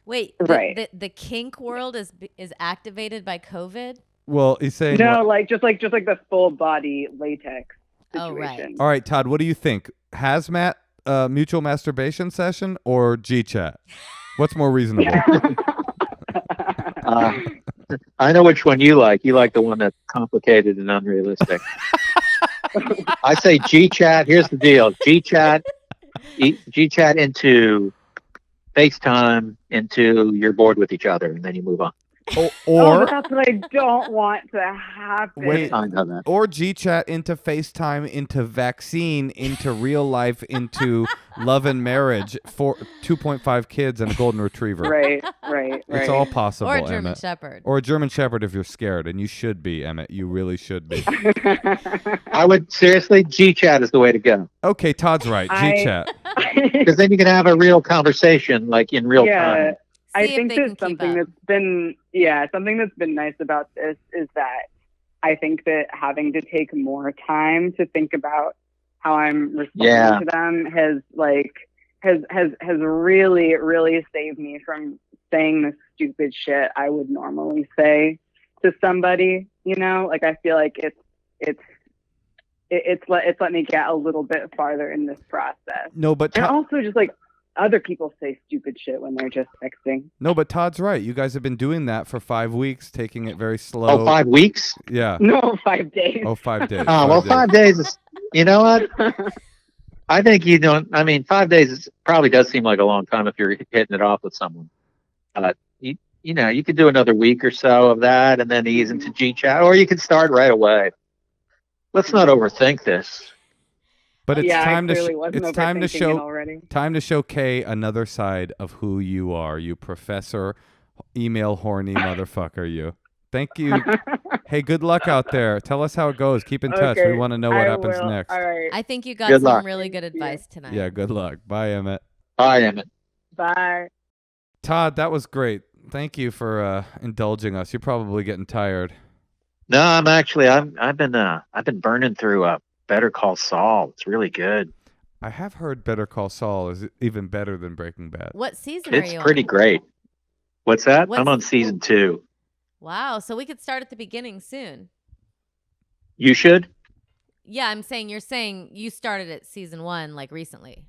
Wait, Right. the kink world is activated by COVID? Well, he's saying No, just like the full body latex Oh, right. situation. All right, Todd, what do you think? Hazmat mutual masturbation session or G-chat? What's more reasonable? I know which one you like. You like the one that's complicated and unrealistic. I say G chat. Here's the deal: G chat into FaceTime into you're bored with each other, and then you move on. Or but that's what I don't want to happen. Wait. I know that. Or G-chat into FaceTime, into vaccine, into real life, into love and marriage, for 2.5 kids and a golden retriever. Right. It's all possible, Or a German Emmett. Shepherd. Or a German Shepherd if you're scared, and you should be, Emmett. You really should be. I would seriously. G chat is the way to go Okay, Todd's right. G-chat. because then you can have a real conversation, like in real time. I See if think they that can keep up. something that's been nice about this is that I think that having to take more time to think about how I'm responding to them has really, really saved me from saying the stupid shit I would normally say to somebody, you know, like I feel like it's let me get a little bit farther in this process. No, but And also just like other people say stupid shit when they're just texting. no, but Todd's right. You guys have been doing that for 5 weeks, taking it very slow. Oh, 5 weeks? Yeah. No, 5 days. Oh, 5 days. Oh, well, 5 days is, you know what? I think 5 days probably does seem like a long time if you're hitting it off with someone. You could do another week or so of that and then ease into G-chat, or you could start right away. Let's not overthink this. But it's yeah, time I to clearly wasn't it's time to overthinking show it already. time to show Kay another side of who you are. You professor, email horny motherfucker. You. Thank you. Hey, good luck out there. Tell us how it goes. Keep in touch. We Okay, want to know what I happens will. next. All right. I think you got Good some luck. really good Thank you. advice tonight. Yeah, good luck. Bye, Emmett. Bye, Emmett. Bye. Todd, that was great. Thank you for indulging us. You're probably getting tired. No, I've been burning through Better Call Saul. It's really good. I have heard Better Call Saul is even better than Breaking Bad. What season are It's you pretty on? great. What's that? What's- I'm on season 2. Wow, so we could start at the beginning soon. You should? Yeah, you're saying you started at season 1 like recently.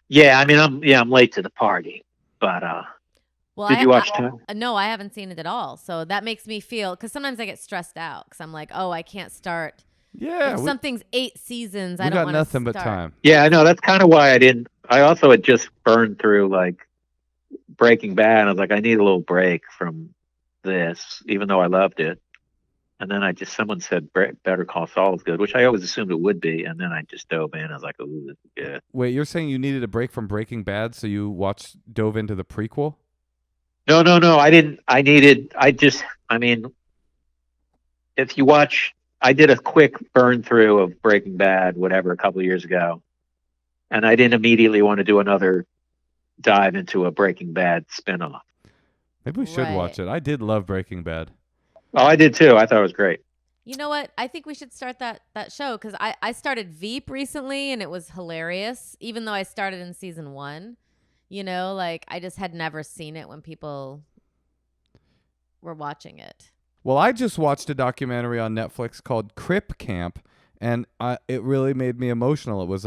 Yeah, I mean, I'm late to the party, but Well, did you watch time? No, I haven't seen it at all. So that makes me feel, because sometimes I get stressed out because I'm like, oh, I can't start. Yeah, If we something's 8 seasons, I got don't want to nothing but start. time. Yeah, I know. That's kind of why I didn't. I also had just burned through like Breaking Bad. I was like, I need a little break from this, even though I loved it. And then someone said Better Call Saul is good, which I always assumed it would be. And then I just dove in. I was like, ooh, this is good. Wait, you're saying you needed a break from Breaking Bad, so you dove into the prequel? No. I didn't. If you watch, I did a quick burn through of Breaking Bad, whatever, a couple of years ago. And I didn't immediately want to do another dive into a Breaking Bad spinoff. Maybe we should watch it. I did love Breaking Bad. Oh, I did too. I thought it was great. You know what? I think we should start that show because I started Veep recently and it was hilarious, even though I started in season 1. You know, like I just had never seen it when people were watching it. Well, I just watched a documentary on Netflix called Crip Camp, and it really made me emotional. It was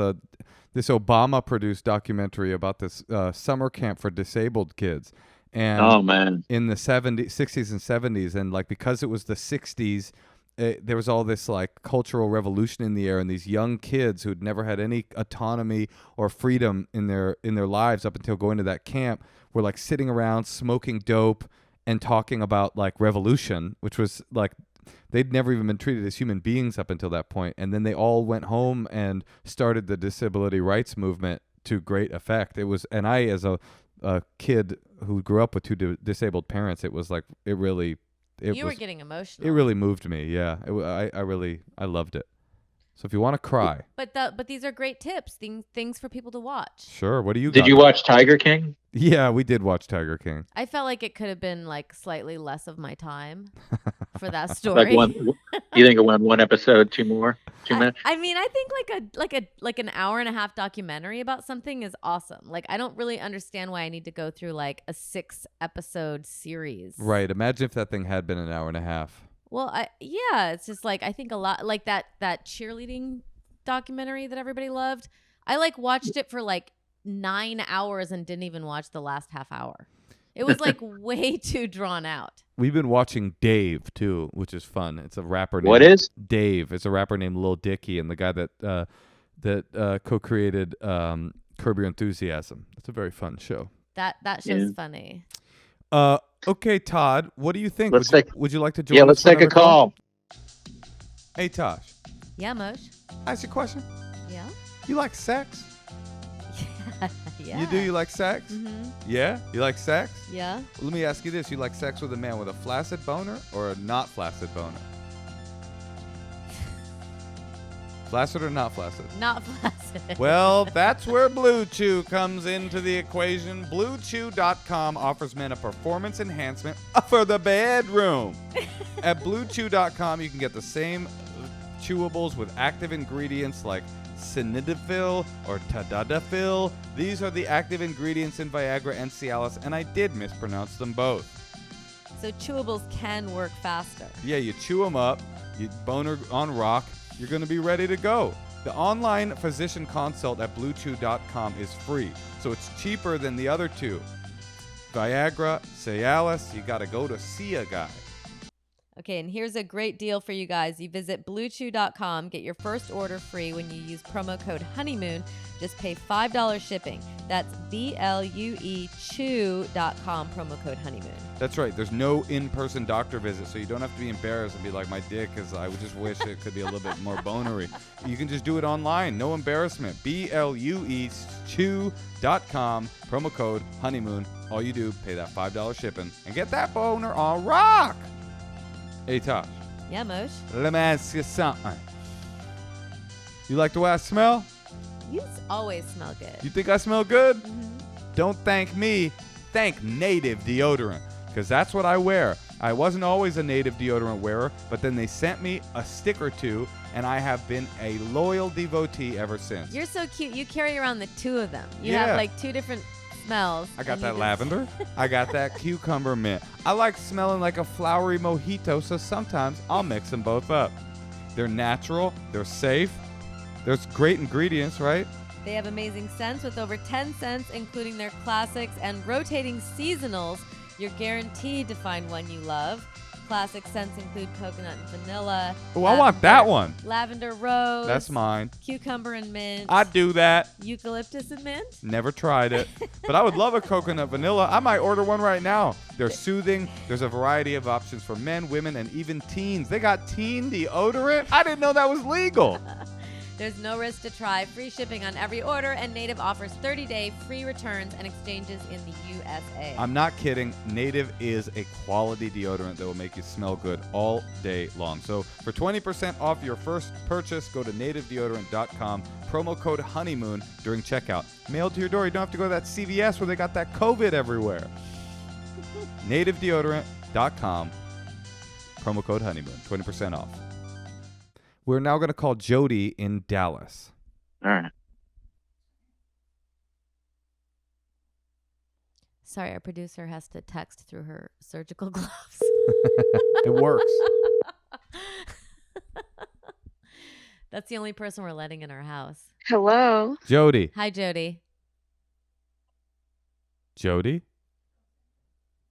this Obama-produced documentary about this summer camp for disabled kids. And Oh man. in the 60s and 70s, and like because it was the 60s, there was all this like cultural revolution in the air, and these young kids who'd never had any autonomy or freedom in their lives up until going to that camp were like sitting around smoking dope and talking about like revolution, which was like they'd never even been treated as human beings up until that point. And then they all went home and started the disability rights movement to great effect. It was, and I, as a kid who grew up with two disabled parents, it was like you were getting emotional. It really moved me. Yeah, I loved it. So if you want to cry, but these are great tips, things for people to watch. sure. What do you? Did you watch Tiger King? Yeah, we did watch Tiger King. I felt like it could have been like slightly less of my time for that story. You think it went one episode too much? I mean, I think like an hour and a half documentary about something is awesome. Like I don't really understand why I need to go through like a 6-episode series. Right. Imagine if that thing had been an hour and a half. Well, it's just like I think a lot like that cheerleading documentary that everybody loved. I like watched it for like 9 hours and didn't even watch the last half hour. It was like way too drawn out. We've been watching Dave too, which is fun. It's a rapper named What is? Dave. It's a rapper named Lil Dicky, and the guy that co-created Curb Your Enthusiasm. It's a very fun show. That show's funny. Okay, Todd, what do you think? Would you like to join? Yeah, us let's for take a another call. Hey, Tosh. Yeah, Moshe. Ask you a question. Yeah. You like sex? Yeah. You do? You like sex? Mm-hmm. Yeah? You like sex? Yeah. Let me ask you this. You like sex with a man with a flaccid boner or a not flaccid boner? Flaccid or not flaccid? Not flaccid. Well, that's where Blue Chew comes into the equation. BlueChew.com offers men a performance enhancement for the bedroom. At BlueChew.com, you can get the same chewables with active ingredients like Sildenafil or Tadalafil. These are the active ingredients in Viagra and Cialis, and I did mispronounce them both. So chewables can work faster. Yeah, you chew them up, you boner on rock, you're going to be ready to go. The online physician consult at BlueChew.com is free, so it's cheaper than the other two. Viagra, Cialis, you got to go to see a guy. Okay, and here's a great deal for you guys. You visit BlueChew.com, get your first order free when you use promo code HONEYMOON. Just pay $5 shipping. That's BLUE Chew.com, promo code HONEYMOON. That's right. There's no in-person doctor visit, so you don't have to be embarrassed and be like, my dick is, I would just wish it could be a little bit more bonery. You can just do it online. No embarrassment. BLUE Chew.com, promo code honeymoon. All you do, pay that $5 shipping and get that boner on rock. Hey, Tosh. Yeah, Moshe? Let me ask you something. You like the way I smell? You always smell good. You think I smell good? Mhm. Don't thank me. Thank Native deodorant, because that's what I wear. I wasn't always a Native deodorant wearer, but then they sent me a stick or two, and I have been a loyal devotee ever since. You're so cute. You carry around the two of them. You Yeah. have like two different smells. I got and you that just- lavender. I got that cucumber mint. I like smelling like a flowery mojito, so sometimes I'll mix them both up. They're natural. They're safe. There's great ingredients, right? They have amazing scents with over 10 scents, including their classics and rotating seasonals. You're guaranteed to find one you love. Classic scents include coconut and vanilla. Oh, I want that one. Lavender rose. That's mine. Cucumber and mint. I'd do that. Eucalyptus and mint. Never tried it, but I would love a coconut vanilla. I might order one right now. They're soothing. There's a variety of options for men, women, and even teens. They got teen deodorant? I didn't know that was legal. There's no risk to try, free shipping on every order, and Native offers 30-day free returns and exchanges in the USA. I'm not kidding. Native is a quality deodorant that will make you smell good all day long. So for 20% off your first purchase, go to nativedeodorant.com, promo code honeymoon during checkout. Mailed to your door. You don't have to go to that CVS where they got that COVID everywhere. nativedeodorant.com, promo code honeymoon, 20% off. We're now going to call Jodi in Dallas. All right. Sorry, our producer has to text through her surgical gloves. It works. That's the only person we're letting in our house. Hello. Jodi. Hi, Jodi. Jodi?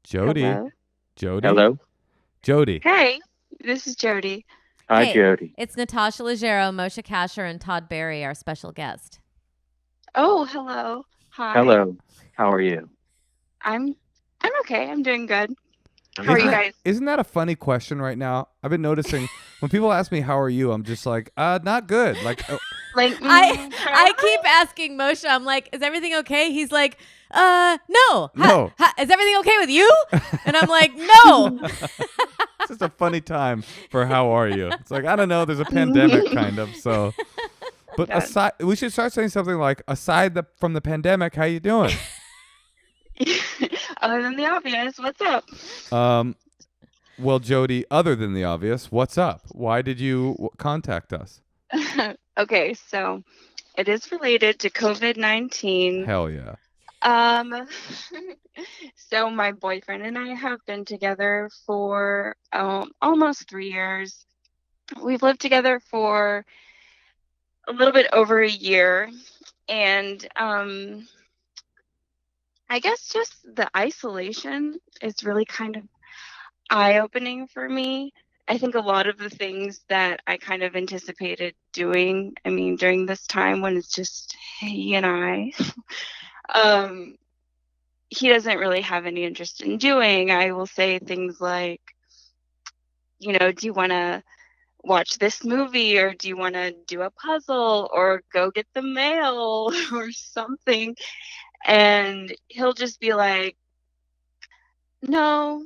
Jodi? Hello. Jodi? Hello. Jodi. Hey, this is Jodi. Hi, Hey. Jodi. It's Natasha Leggero, Moshe Kasher, and Todd Barry, our special guest. Oh, hello. Hi. Hello. How are you? I'm okay. I'm doing good. How are you guys? Isn't that a funny question right now? I've been noticing when people ask me, how are you? I'm just like, not good. Like, Like I keep asking Moshe, I'm like, is everything okay? He's like, no. No. Is everything okay with you? And I'm like, no. it's just a funny time for how are you? It's like, I don't know. There's a pandemic kind of. So, but God. aside, we should start saying something like, aside from the pandemic, how you doing? Other than the obvious, what's up? Well, Jodi, other than the obvious, what's up? Why did you contact us? Okay, so it is related to COVID-19. Hell yeah. So my boyfriend and I have been together for almost 3 years. We've lived together for a little bit over a year, and I guess just the isolation is really kind of eye-opening for me. I think a lot of the things that I kind of anticipated doing, I mean, during this time when it's just he and I, he doesn't really have any interest in doing. I will say things like, do you want to watch this movie, or do you want to do a puzzle, or go get the mail or something? And he'll just be like, no.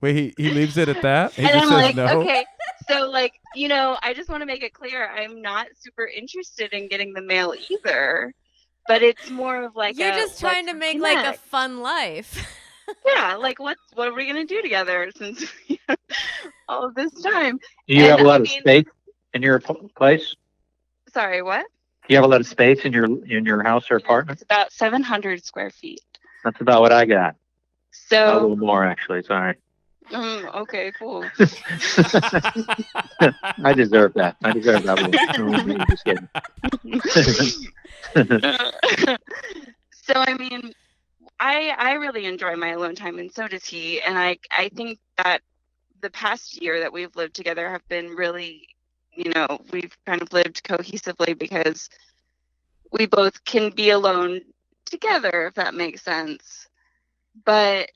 Wait, he leaves it at that? He And just I'm says like, no? okay. So I just want to make it clear I'm not super interested in getting the mail either. But it's more of like You're just trying to make like a fun life. yeah, like what are we gonna do together since we have all of this time? Do you And have a lot I of mean- space in your place? Sorry, what? Do you have a lot of space in your house or apartment? It's about 700 square feet. That's about what I got. A So, little more, actually. Sorry. okay, cool. I deserve that. I deserve that one. No, just kidding. So, I mean, I really enjoy my alone time, and so does he. And I think that the past year that we've lived together have been really, we've kind of lived cohesively because we both can be alone together, if that makes sense. But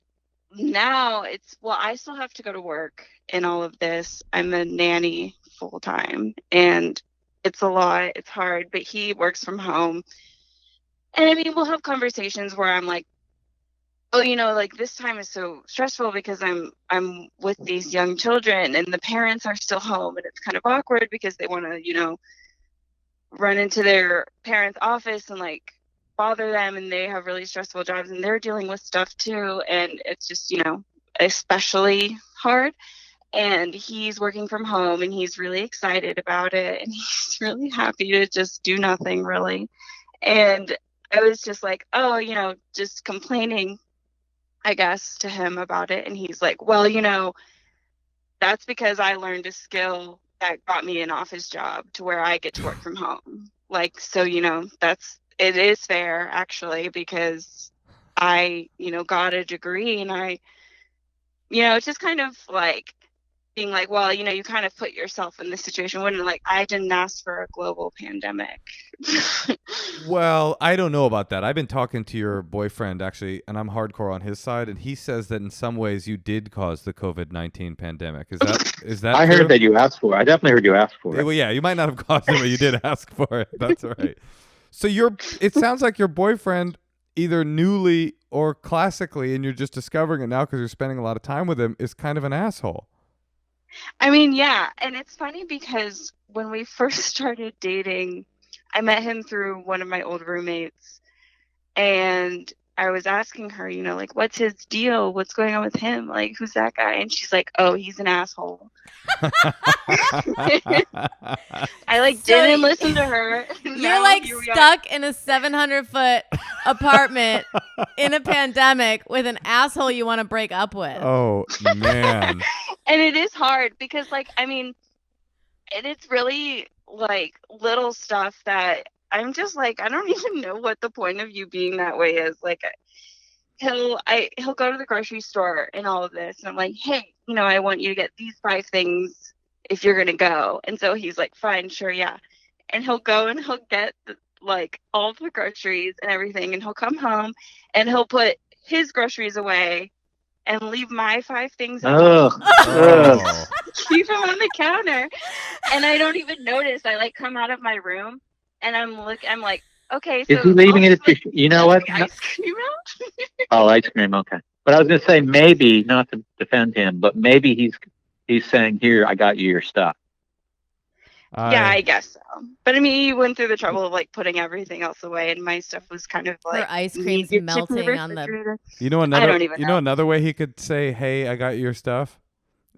now I still have to go to work in all of this. I'm a nanny full time, and it's a lot. It's hard, but he works from home. And I mean, we'll have conversations where I'm like, oh, like this time is so stressful because I'm with these young children and the parents are still home, and it's kind of awkward because they want to, run into their parents' office and like bother them, and they have really stressful jobs and they're dealing with stuff too, and it's just, especially hard. And he's working from home and he's really excited about it, and he's really happy to just do nothing really. And I was just like, oh, just complaining, I guess, to him about it. And he's like, well, that's because I learned a skill that got me an office job to where I get to work from home. Like, so, it is fair actually, because I, got a degree, and it's just kind of like being like, well, you kind of put yourself in this situation when, like, I didn't ask for a global pandemic. Well, I don't know about that. I've been talking to your boyfriend, actually, and I'm hardcore on his side, and he says that in some ways you did cause the COVID-19 pandemic. Is that I true? heard that you asked for it. I definitely heard you ask for it. Well, yeah, you might not have caused it, but you did ask for it. That's right. So it sounds like your boyfriend, either newly or classically, and you're just discovering it now because you're spending a lot of time with him, is kind of an asshole. I mean, yeah. And it's funny because when we first started dating, I met him through one of my old roommates, and I was asking her, like, what's his deal? What's going on with him? Like, who's that guy? And she's like, oh, he's an asshole. I didn't listen to her. You're like stuck in a 700-foot apartment in a pandemic with an asshole you want to break up with. Oh, man. And it is hard because, I mean, and it's really little stuff that I'm just like, I don't even know what the point of you being that way is. Like, he'll go to the grocery store and all of this, and I'm like, hey, I want you to get these 5 things if you're gonna go. And so he's like, fine, sure, yeah. And he'll go and he'll get all the groceries and everything, and he'll come home and he'll put his groceries away and leave my 5 things out. Oh. Keep them on the counter, and I don't even notice. I come out of my room, and I'm like, okay, so is he leaving it? You know what? Ice cream out? Oh, ice cream. Okay. But I was going to say, maybe, not to defend him, but maybe he's saying, here, I got you your stuff. Yeah, I guess so. But I mean, he went through the trouble of putting everything else away, and my stuff was kind of her ice cream's melting on the. Another way he could say, "Hey, I got you your stuff,"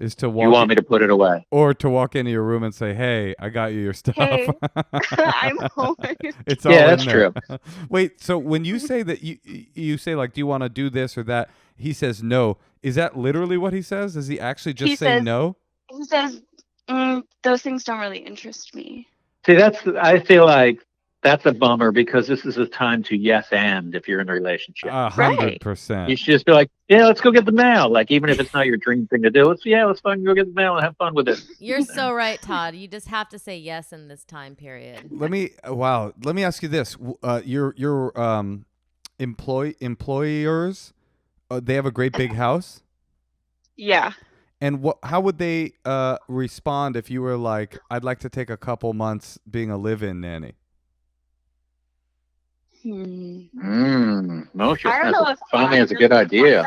is to walk. You want me to put it away, or to walk into your room and say, "Hey, I got you your stuff." Hey, I'm home. It's all that's in there. true. Wait, so when you say that you say do you want to do this or that? He says no. Is that literally what he says? Does he actually just say no? He says, those things don't really interest me. See, I feel like that's a bummer, because this is a time to yes and if you're in a relationship. 100%. You should just be like, yeah, let's go get the mail. Even if it's not your dream thing to do, let's fucking go get the mail and have fun with it. You're so right, Todd. You just have to say yes in this time period. Let me ask you this: your employers, they have a great big house. Yeah. And how would they respond if you were like, I'd like to take a couple months being a live-in nanny? Moshe finally has a good idea.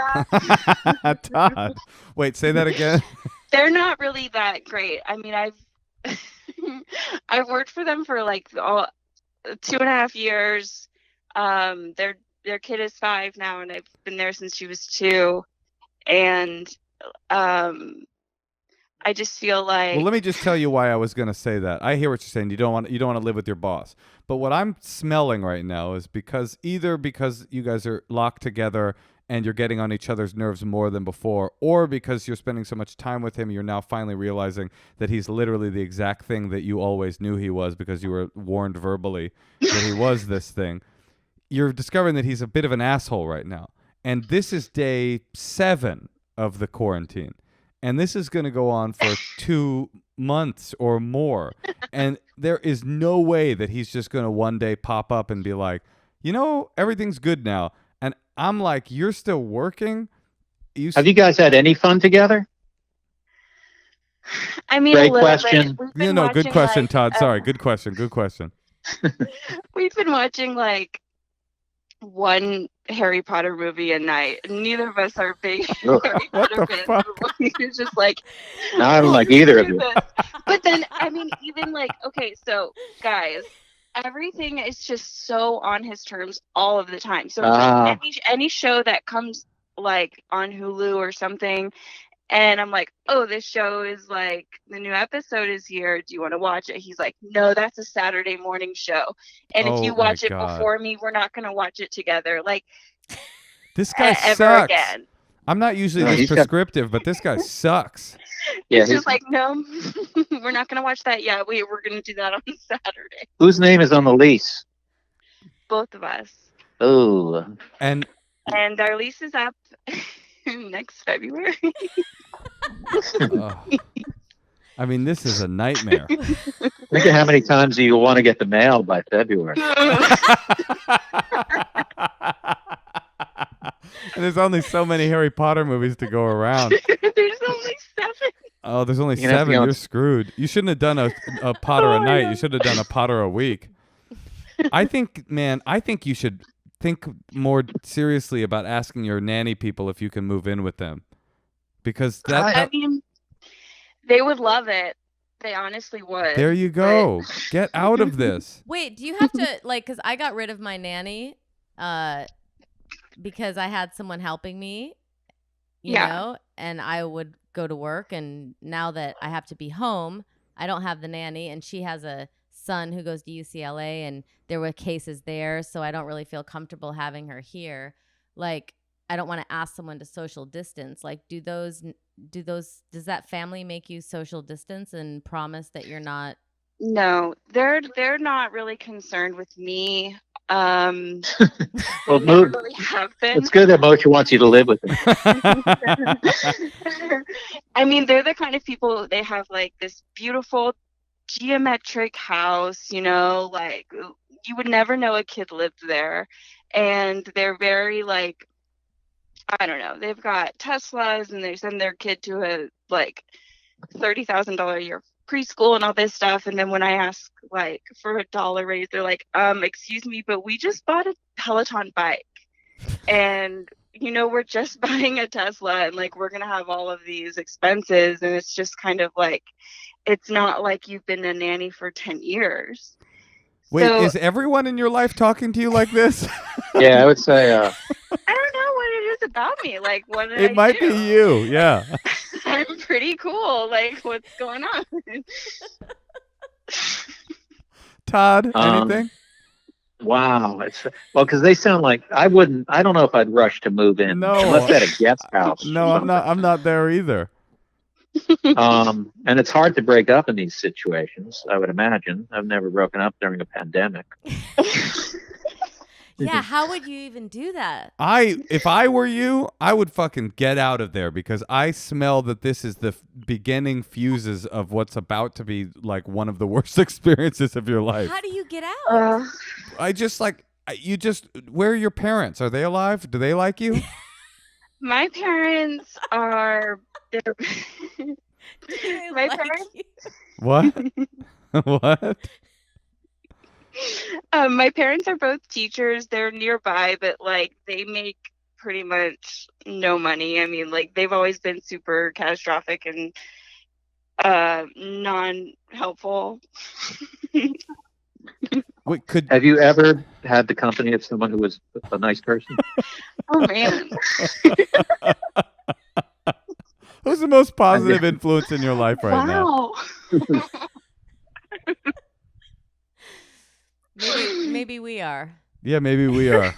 Todd, wait, say that again. They're not really that great. I mean, I've worked for them for 2.5 years. Their kid is 5 now, and I've been there since she was 2. And I just feel like Well, let me just tell you why I was going to say that. I hear what you're saying. You don't want to live with your boss. But what I'm smelling right now is because you guys are locked together and you're getting on each other's nerves more than before, or because you're spending so much time with him, you're now finally realizing that he's literally the exact thing that you always knew he was because you were warned verbally that he was this thing. You're discovering that he's a bit of an asshole right now. And this is day 7 of the quarantine. And this is going to go on for 2 months or more. And there is no way that he's just going to one day pop up and be like, everything's good now. And I'm like, you're still working? Have you guys had any fun together? I mean, Great a little question. bit. Good question, Todd. Sorry, good question. We've been watching like one Harry Potter movie a night. Neither of us are big Harry Potter fans. Fuck? It's just like, No, I don't like either of you. But then, I mean, even like, okay, so guys, everything is just so on his terms all of the time. So like, any show that comes like on Hulu or something, and I'm like, oh, this show is like, the new episode is here. Do you want to watch it? He's like, no, that's a Saturday morning show. And if you watch it before me, we're not going to watch it together. Like, this guy ever sucks. Again. I'm not usually this prescriptive, but this guy sucks. Yeah, he's just like, no, we're not going to watch that yet. We're going to do that on Saturday. Whose name is on the lease? Both of us. Oh. And our lease is up next February. I mean, this is a nightmare. Think of how many times you want to get the mail by February. And there's only so many Harry Potter movies to go around. There's only 7. Oh, there's only 7. You're screwed. You shouldn't have done a Potter a night. You should have done a Potter a week. I think you should think more seriously about asking your nanny people if you can move in with them. Because I mean, they would love it. They honestly would. There you go. Get out of this. Wait, do you have to, like, because I got rid of my nanny because I had someone helping me, you know, and I would go to work. And now that I have to be home, I don't have the nanny, and she has a son who goes to UCLA, and there were cases there, so I don't really feel comfortable having her here. Like, I don't want to ask someone to social distance. Like, does that family make you social distance and promise that you're not? No, they're not really concerned with me. Well, move. Really have been. It's good that Moshe wants you to live with him. I mean, they're the kind of people, they have like this beautiful geometric house, you know, like you would never know a kid lived there. And they're very like, I don't know, they've got Teslas, and they send their kid to a like $30,000 a year preschool and all this stuff. And then when I ask like for a dollar raise, they're like, excuse me, but we just bought a Peloton bike, and you know, we're just buying a Tesla, and like we're gonna have all of these expenses. And it's just kind of like, it's not like you've been a nanny for 10 years. Wait, is everyone in your life talking to you like this? Yeah, I would say. I don't know what it is about me. Like, what did it might be you, yeah. I'm pretty cool. Like, what's going on? Todd, anything? Wow. Because they sound like I don't know if I'd rush to move in. No. Unless at a guest house. No, I'm not there either. And it's hard to break up in these situations, I would imagine. I've never broken up during a pandemic. Yeah, how would you even do that? If I were you, I would fucking get out of there, because I smell that this is the beginning fuses of what's about to be like one of the worst experiences of your life. How do you get out? Where are your parents? Are they alive? Do they like you? My parents are. My parents. You? What? What? My parents are both teachers. They're nearby, but like they make pretty much no money. I mean, like they've always been super catastrophic and non-helpful. Wait, have you ever had the company of someone who was a nice person? Oh man. Who's the most positive influence in your life right now? Wow. Maybe we are. Yeah, maybe we are.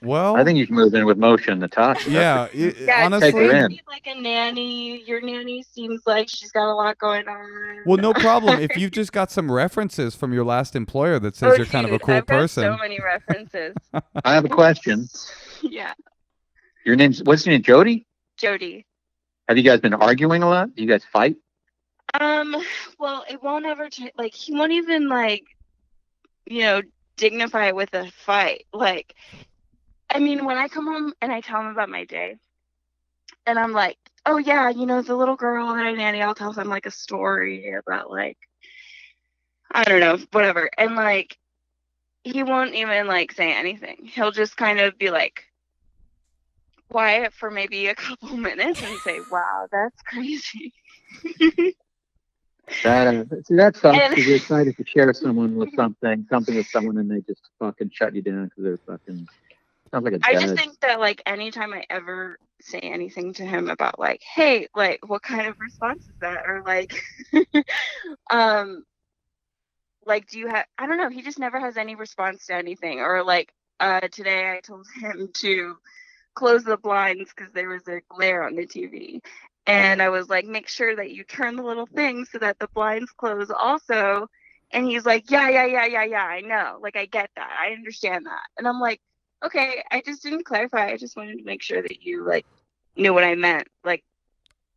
Well, I think you should move in with Moshe and Natasha. yeah. Yeah, Honestly, Take her in. need like a nanny. Your nanny seems like she's got a lot going on. well, no problem. If you've just got some references from your last employer that says you're kind of a dude, cool I've got person. so many references. I have a question. Yeah, What's your name? Jodi? Jodi. Have you guys been arguing a lot? Do you guys fight? Well, it won't ever like he won't even like, dignify it with a fight. Like, I mean, when I come home and I tell him about my day, and I'm like, oh yeah, the little girl that I nanny, I'll tell him like a story about like, I don't know, whatever. And like, he won't even like say anything. He'll just kind of be like quiet for maybe a couple minutes and say, wow, that's crazy. That sucks And- because you're excited to share something with someone, and they just fucking shut you down because they're fucking. Sounds like a I dad. just think that like anytime I ever say anything to him about like, hey, like what kind of response is that? Or like like do you have, I don't know, he just never has any response to anything. Or like today I told him to close the blinds because there was a glare on the TV. And I was like, make sure that you turn the little thing so that the blinds close also. And he's like, yeah, I know. Like, I get that. I understand that. And I'm like, okay, I just didn't clarify. I just wanted to make sure that you, like, knew what I meant. Like,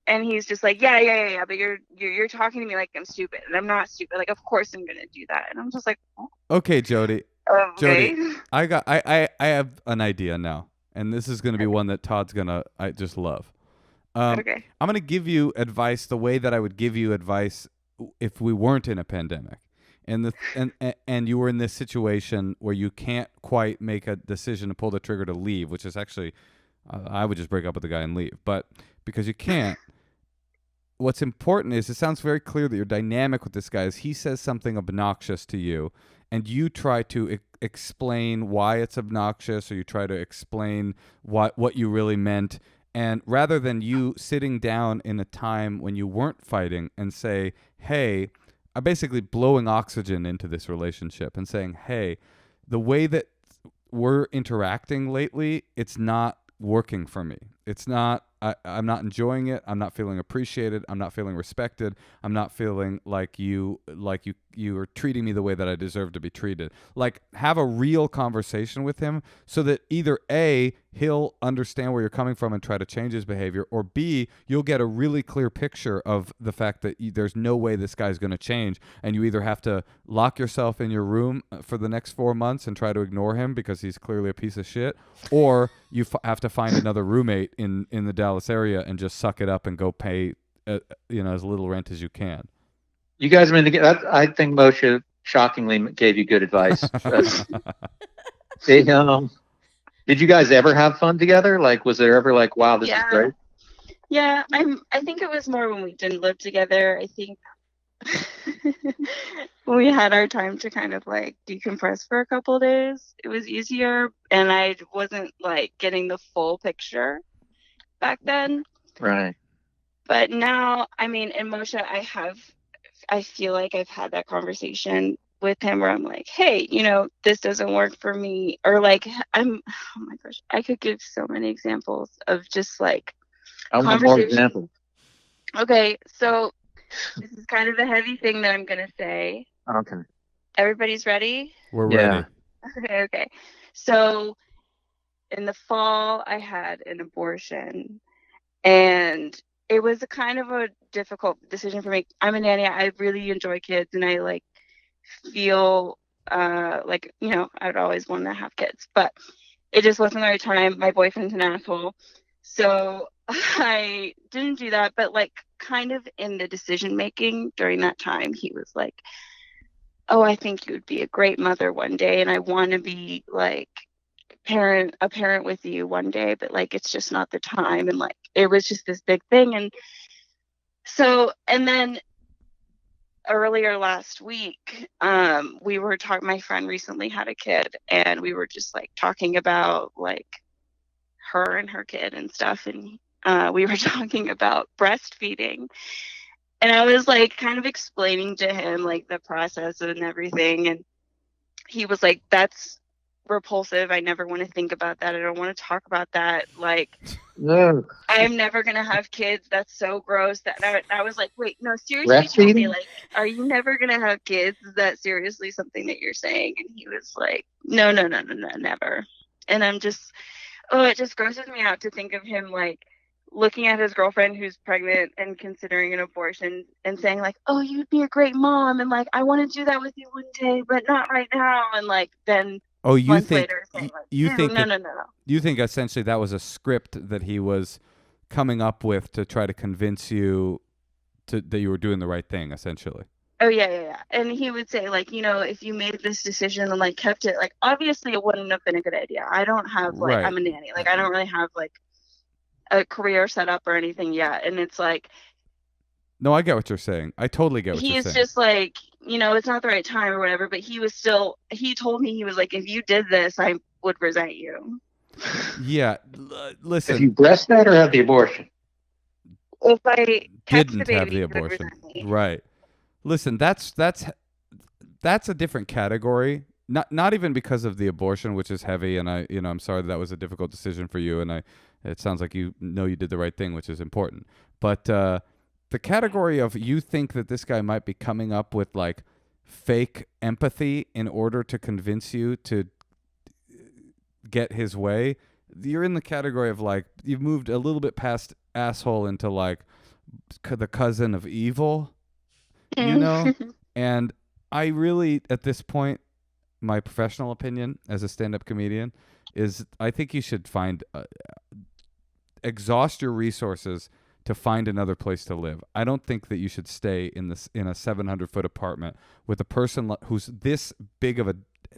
and he's just like, yeah. But you're talking to me like I'm stupid. And I'm not stupid. Like, of course I'm going to do that. And I'm just like, oh, Okay, Jodi. okay. Jodi, I have an idea now, and this is going to be one that Todd's gonna just love. Okay. I'm going to give you advice the way that I would give you advice if we weren't in a pandemic, and you were in this situation where you can't quite make a decision to pull the trigger to leave, which is actually, I would just break up with the guy and leave. But because you can't, what's important is it sounds very clear that your dynamic with this guy is he says something obnoxious to you, and you try to explain why it's obnoxious, or you try to explain what you really meant. And rather than you sitting down in a time when you weren't fighting and say, hey, I'm basically blowing oxygen into this relationship and saying, hey, the way that we're interacting lately, it's not working for me. It's not, I'm not enjoying it. I'm not feeling appreciated. I'm not feeling respected. I'm not feeling like you are treating me the way that I deserve to be treated. Like, have a real conversation with him so that either A, he'll understand where you're coming from and try to change his behavior, or B, you'll get a really clear picture of the fact that there's no way this guy's going to change, and you either have to lock yourself in your room for the next 4 months and try to ignore him because he's clearly a piece of shit, or you have to find another roommate in the Dallas area and just suck it up and go pay as little rent as you can. You guys have been together. I think Moshe shockingly gave you good advice. Did you guys ever have fun together? Like, was there ever like, wow, this is great? Yeah, I think it was more when we didn't live together. I think when we had our time to kind of like decompress for a couple of days, it was easier, and I wasn't like getting the full picture back then. Right. But now, I mean, in Moshe, I feel like I've had that conversation with him where I'm like, hey, this doesn't work for me. Or like, oh my gosh, I could give so many examples of just like I want more examples. Okay, so this is kind of a heavy thing that I'm going to say. Okay. Everybody's ready? We're ready. Okay. So in the fall, I had an abortion, and it was a kind of a difficult decision for me. I'm a nanny. I really enjoy kids, and I like feel like, I'd always want to have kids, but it just wasn't the right time. My boyfriend's an asshole. So I didn't do that, but like kind of in the decision making during that time, he was like, oh, I think you would be a great mother one day, and I want to be like a parent with you one day, but like it's just not the time. And like it was just this big thing. And so, and then earlier last week, we were talking, my friend recently had a kid, and we were just like talking about like her and her kid and stuff, and we were talking about breastfeeding. And I was like kind of explaining to him like the process and everything. And he was like, that's repulsive. I never want to think about that. I don't want to talk about that. Like, No. I'm never going to have kids. That's so gross. I was like, wait, no, seriously, tell me, Breastfeeding? like, are you never going to have kids? Is that seriously something that you're saying? And he was like, no, never. And I'm just, it just grosses me out to think of him like looking at his girlfriend who's pregnant and considering an abortion and saying like, oh, you'd be a great mom. And like, I want to do that with you one day, but not right now. And like, then you months think later saying like, you think no. you think essentially that was a script that he was coming up with to try to convince you that you were doing the right thing, essentially. Oh yeah. And he would say like, if you made this decision and like kept it, like obviously it wouldn't have been a good idea. I don't have like Right. I'm a nanny. Like I don't really have like a career set up or anything yet. And it's like No, I get what you're saying. I totally get what you're he's saying. just like, it's not the right time or whatever, but he told me, he was like, if you did this, I would resent you. Yeah, listen. If you breastfed or have the abortion? If I kept Didn't the have baby, the he would abortion. resent me. Right. Listen, that's a different category. Not even because of the abortion, which is heavy, and I'm sorry that was a difficult decision for you, and it sounds like you did the right thing, which is important. But the category of you think that this guy might be coming up with like fake empathy in order to convince you to get his way, you're in the category of like you've moved a little bit past asshole into like the cousin of evil. And I really, at this point, my professional opinion as a stand-up comedian is I think you should exhaust your resources to find another place to live. I don't think that you should stay in a 700-foot apartment with a person who's this big of a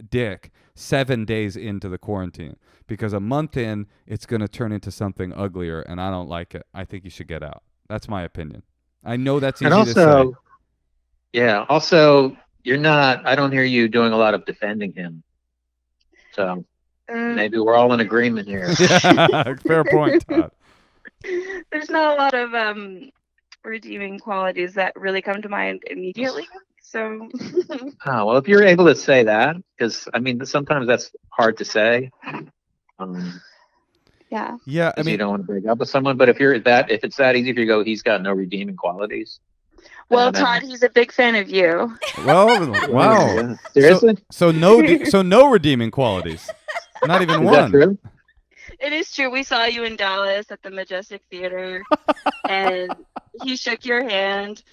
dick 7 days into the quarantine, because a month in, it's going to turn into something uglier, and I don't like it. I think you should get out. That's my opinion. I know that's easy to say. Yeah. Also, I don't hear you doing a lot of defending him. So maybe we're all in agreement here. Yeah, fair point, Todd. There's not a lot of redeeming qualities that really come to mind immediately. So. Oh, well, if you're able to say that, because I mean, sometimes that's hard to say. Yeah. Yeah, I mean, you don't want to break up with someone, but if it's that easy for you to go, he's got no redeeming qualities. Well, Todd, he's a big fan of you. Well, wow. Yeah. Seriously? So no redeeming qualities. Not even Is one. that true? It is true. We saw you in Dallas at the Majestic Theater, and he shook your hand.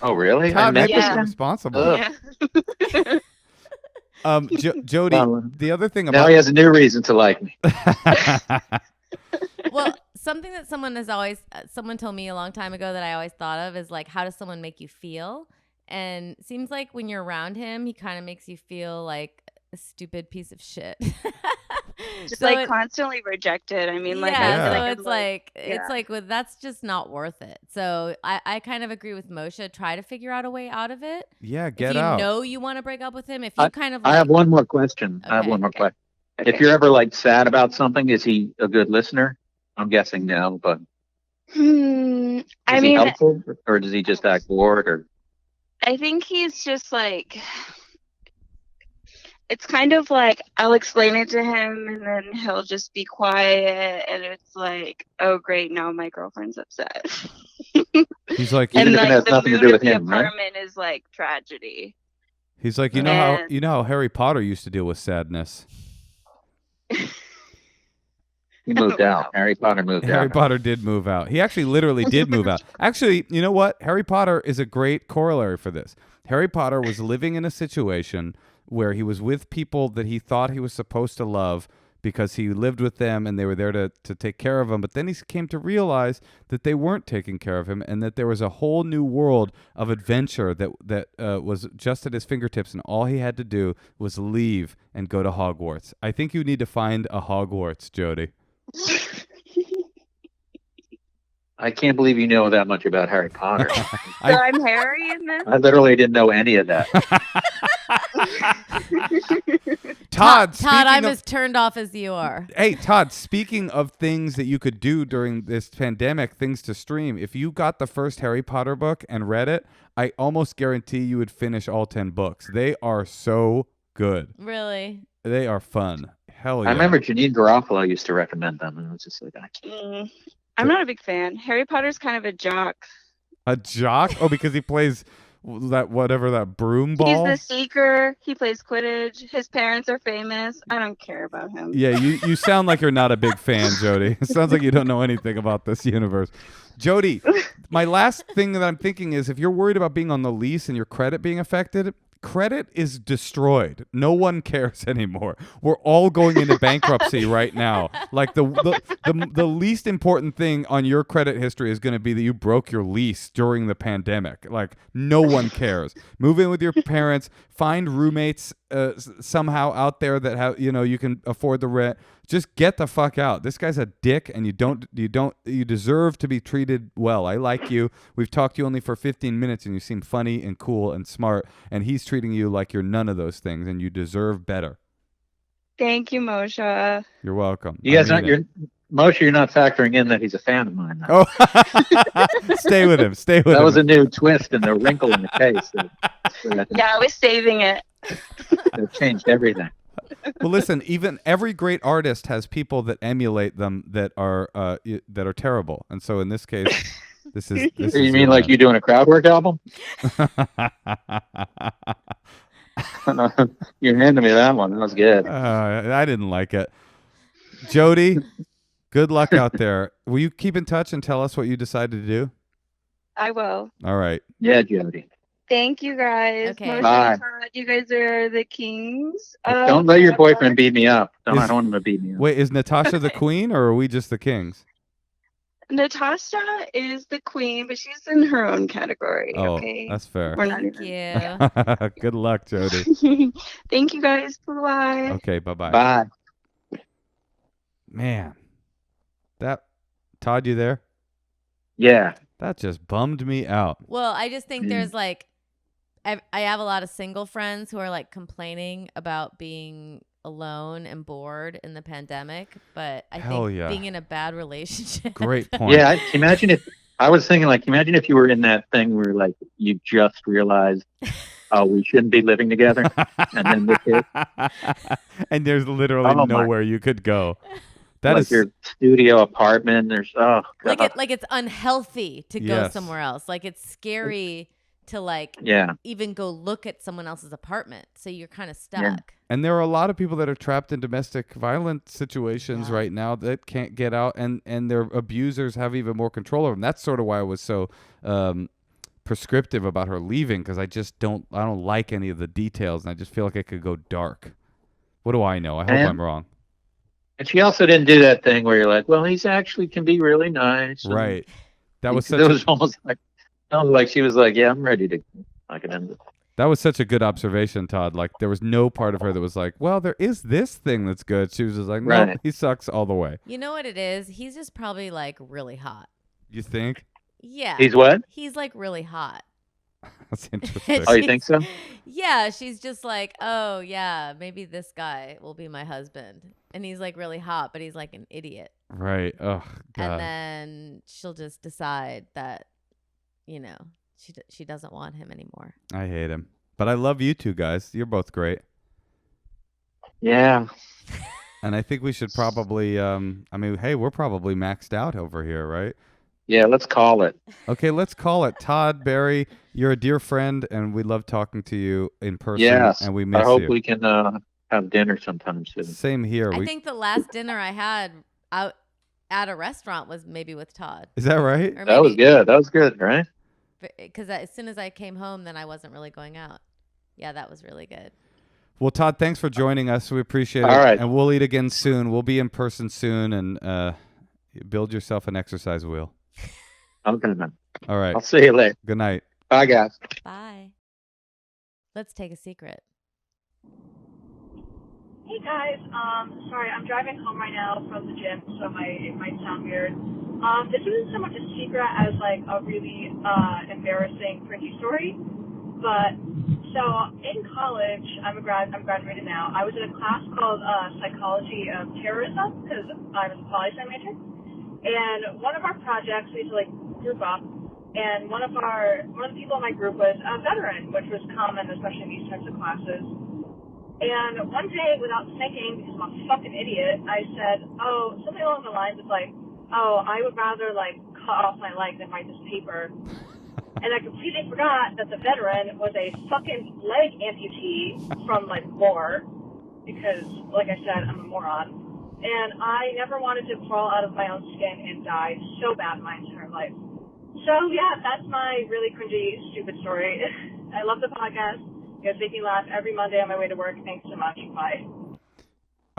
Oh, really? Todd, make Yeah. us responsible. Yeah. Jodi, the other thing about Now he has a new reason to like me. Well, something that someone told me a long time ago that I always thought of is like, how does someone make you feel? And it seems like when you're around him, he kind of makes you feel like a stupid piece of shit. Just So like constantly rejected. I mean, like, yeah, I feel so like it's like yeah. it's like, well, that's just not worth it. So I kind of agree with Moshe. Try to figure out a way out of it. Yeah, If get you out. know you want to break up with him, if you kind of I like, have one more question. Okay. If you're ever like sad about something, is he a good listener? I'm guessing no, but I is he mean, helpful, or does he just act bored? Or I think he's just like, it's kind of like I'll explain it to him and then he'll just be quiet, and it's like, oh great, now my girlfriend's upset. He's like, Even And if it like has the nothing to mood do of with the him, right? apartment is like tragedy. he's like, you know how Harry Potter used to deal with sadness. he moved out. Harry Potter moved Harry out. Potter did move out. He actually literally did move out. Actually, you know what? Harry Potter is a great corollary for this. Harry Potter was living in a situation where he was with people that he thought he was supposed to love because he lived with them and they were there to take care of him. But then he came to realize that they weren't taking care of him and that there was a whole new world of adventure that was just at his fingertips, and all he had to do was leave and go to Hogwarts. I think you need to find a Hogwarts, Jodi. I can't believe you know that much about Harry Potter. So I'm Harry in this. I literally didn't know any of that. Todd, Todd, I'm speaking as turned off as you are. Hey, Todd, speaking of things that you could do during this pandemic, things to stream, if you got the first Harry Potter book and read it, I almost guarantee you would finish all 10 books. They are so good. Really? They are fun. Hell yeah. I remember Janine Garofalo used to recommend them, and I was just like, I can't. I'm not a big fan. Harry Potter's kind of a jock. A jock? Oh, because he plays that broom ball? He's the seeker. He plays Quidditch. His parents are famous. I don't care about him. Yeah, you sound like you're not a big fan, Jodi. It sounds like you don't know anything about this universe. Jodi, my last thing that I'm thinking is if you're worried about being on the lease and your credit being affected, credit is destroyed. No one cares anymore. We're all going into bankruptcy right now. Like the least important thing on your credit history is going to be that you broke your lease during the pandemic. Like no one cares. Move in with your parents. Find roommates somehow out there that have you can afford the rent. Just get the fuck out. This guy's a dick, and you deserve to be treated well. I like you. We've talked to you only for 15 minutes, and you seem funny and cool and smart. And he's treating you like you're none of those things, and you deserve better. Thank you, Moshe. You're welcome. You guys Moshe, you're not factoring in that he's a fan of mine. Oh, stay with him. Stay with him. That was a new twist and a wrinkle in the case. Yeah, I was saving it. It changed everything. Well, listen. Even every great artist has people that emulate them that are terrible, and so in this case, this is. You mean like you doing a crowd work album? You're handing me that one. That was good. I didn't like it. Jodi, good luck out there. Will you keep in touch and tell us what you decided to do? I will. All right. Yeah, Jodi. Thank you guys. Okay. Moshe Bye. and Todd, you guys are the kings. Don't let your boyfriend beat me up. I don't want him to beat me up. Wait, is Natasha the queen or are we just the kings? Natasha is the queen, but she's in her own category. Oh, okay? that's fair. We're not Thank even. you. Good luck, Jodi. Thank you guys. Bye. Okay, bye-bye. Bye. Man, Todd, you there? Yeah. That just bummed me out. Well, I just think there's like, I have a lot of single friends who are like complaining about being alone and bored in the pandemic, but I Hell think yeah. being in a bad relationship. Great point. Yeah. Imagine if you were in that thing where like you just realized, oh, we shouldn't be living together, and then this hit. And there's literally nowhere you could go. That like is your studio apartment. There's God. Like it's unhealthy to go somewhere else. Like it's scary to like even go look at someone else's apartment. So you're kind of stuck. Yeah. And there are a lot of people that are trapped in domestic violence situations right now that can't get out, and their abusers have even more control over them. That's sort of why I was so prescriptive about her leaving, because I don't like any of the details, and I just feel like it could go dark. What do I know? I hope I'm wrong. And she also didn't do that thing where you're like, well, he's actually can be really nice. Right. That was almost like she was like, yeah, I'm ready to like it end. That was such a good observation, Todd. Like there was no part of her that was like, well, there is this thing that's good. She was just like, no, he sucks all the way. You know what it is? He's just probably like really hot. You think? Yeah. He's what? He's like really hot. That's interesting. Oh, you think so? Yeah, she's just like, oh yeah, maybe this guy will be my husband, and he's like really hot, but he's like an idiot. Right. Oh God. And then she'll just decide that, she doesn't want him anymore. I hate him, but I love you two guys. You're both great. Yeah. And I think we should probably. Hey, we're probably maxed out over here, right? Yeah, let's call it. Okay, let's call it. Todd Barry, you're a dear friend, and we love talking to you in person. Yes, and we miss I hope you. we can have dinner sometime soon. Same here. I think the last dinner I had out at a restaurant was maybe with Todd. Is that right? That was good. That was good, right? Because as soon as I came home, then I wasn't really going out. Yeah, that was really good. Well, Todd, thanks for joining us. We appreciate it. All right. And we'll eat again soon. We'll be in person soon, and build yourself an exercise wheel. Okay, man. All right. I'll see you later. Good night. Bye, guys. Bye. Let's take a secret. Hey guys, sorry, I'm driving home right now from the gym, so it might sound weird. This isn't so much a secret as like a really embarrassing, cringy story, but So in college, I'm graduated now. I was in a class called Psychology of Terrorism because I was a poli-sci major. And one of our projects, we used to like group up, and one of the people in my group was a veteran, which was common, especially in these types of classes. And one day, without thinking, because I'm a fucking idiot, I said, something along the lines of like, I would rather like cut off my leg than write this paper. And I completely forgot that the veteran was a fucking leg amputee from like war, because, like I said, I'm a moron. And I never wanted to crawl out of my own skin and die so bad my entire life. So yeah, that's my really cringy, stupid story. I love the podcast. You guys make me laugh every Monday on my way to work. Thanks so much. Bye.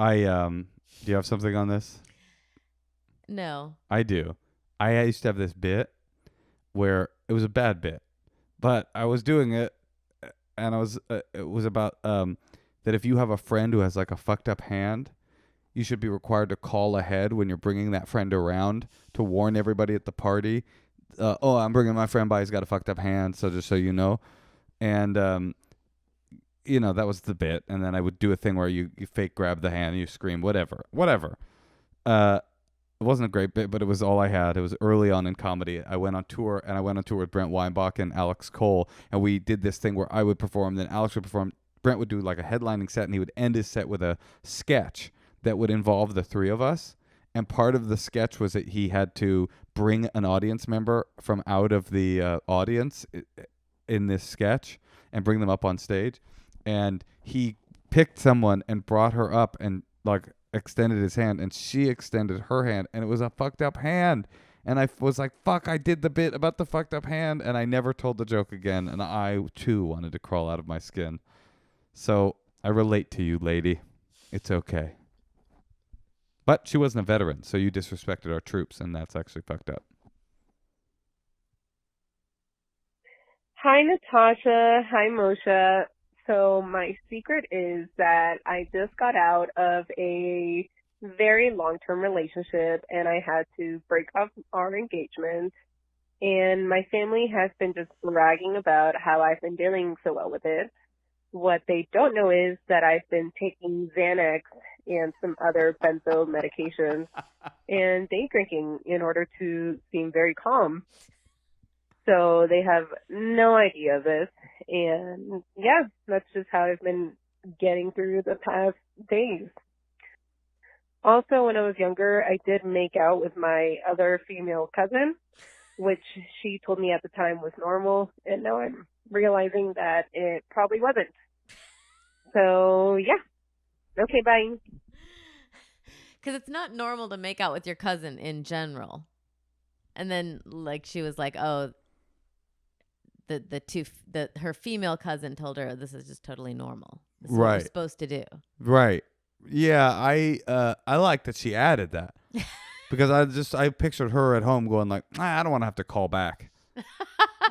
Do you have something on this? No. I do. I used to have this bit where it was a bad bit, but I was doing it, and it was about that if you have a friend who has like a fucked up hand, you should be required to call ahead when you're bringing that friend around to warn everybody at the party. I'm bringing my friend by. He's got a fucked up hand, so just so you know. And that was the bit. And then I would do a thing where you fake grab the hand, and you scream, whatever. It wasn't a great bit, but it was all I had. It was early on in comedy. I went on tour with Brent Weinbach and Alex Cole, and we did this thing where I would perform, then Alex would perform. Brent would do like a headlining set, and he would end his set with a sketch that would involve the three of us. And part of the sketch was that he had to bring an audience member from out of the audience in this sketch and bring them up on stage. And he picked someone and brought her up and like extended his hand, and she extended her hand, and it was a fucked up hand. And I was like, fuck, I did the bit about the fucked up hand, and I never told the joke again. And I too wanted to crawl out of my skin. So I relate to you, lady. It's okay. But she wasn't a veteran, so you disrespected our troops, and that's actually fucked up. Hi, Natasha. Hi, Moshe. So my secret is that I just got out of a very long-term relationship, and I had to break off our engagement. And my family has been just bragging about how I've been dealing so well with it. What they don't know is that I've been taking Xanax and some other benzo medications and day drinking in order to seem very calm. So they have no idea of this. And yeah, that's just how I've been getting through the past days. Also, when I was younger, I did make out with my other female cousin, which she told me at the time was normal. And now I'm realizing that it probably wasn't. So yeah. Okay, bye. Because it's not normal to make out with your cousin in general. And then, like, she was like, "Oh, her female cousin told her this is just totally normal. This is what you're supposed to do." Right. Yeah, I like that she added that because I pictured her at home going like, I don't want to have to call back.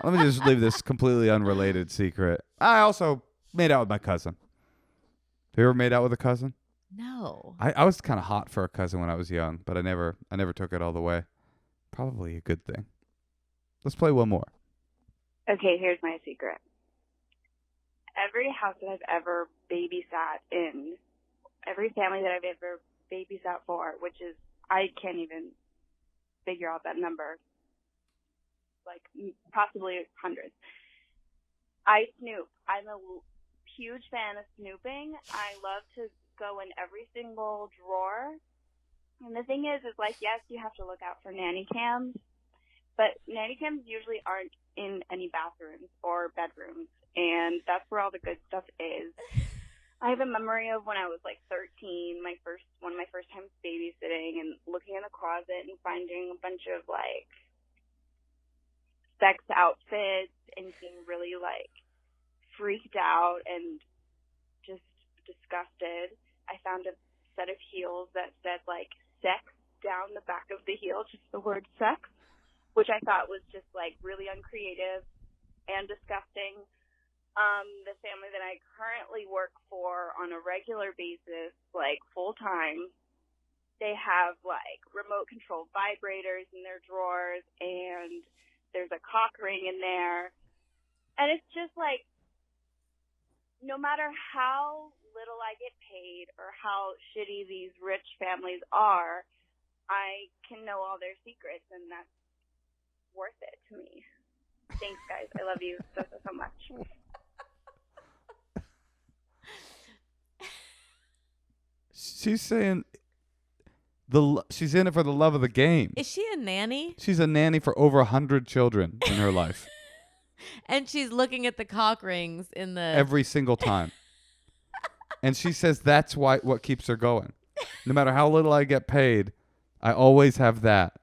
Let me just leave this completely unrelated secret. I also made out with my cousin. Have you ever made out with a cousin? No. I was kind of hot for a cousin when I was young, but I never took it all the way. Probably a good thing. Let's play one more. Okay, here's my secret. Every house that I've ever babysat in, every family that I've ever babysat for, which is, I can't even figure out that number, like possibly hundreds. I snoop. I'm a huge fan of snooping. I love to go in every single drawer. And the thing is like, yes, you have to look out for nanny cams, but nanny cams usually aren't in any bathrooms or bedrooms, and that's where all the good stuff is. I have a memory of when I was like 13, one of my first times babysitting, and looking in the closet and finding a bunch of like sex outfits and being really like freaked out and just disgusted. I found a set of heels that said like sex down the back of the heel, just the word sex, which I thought was just like really uncreative and disgusting. The family that I currently work for on a regular basis, like full time, they have like remote control vibrators in their drawers, and there's a cock ring in there. And it's just like, no matter how little I get paid or how shitty these rich families are, I can know all their secrets, and that's worth it to me. Thanks, guys. I love you so, so, so much. She's saying she's in it for the love of the game. Is she a nanny? She's a nanny for over 100 children in her life. And she's looking at the cock rings in the... Every single time. And she says that's what keeps her going. No matter how little I get paid, I always have that.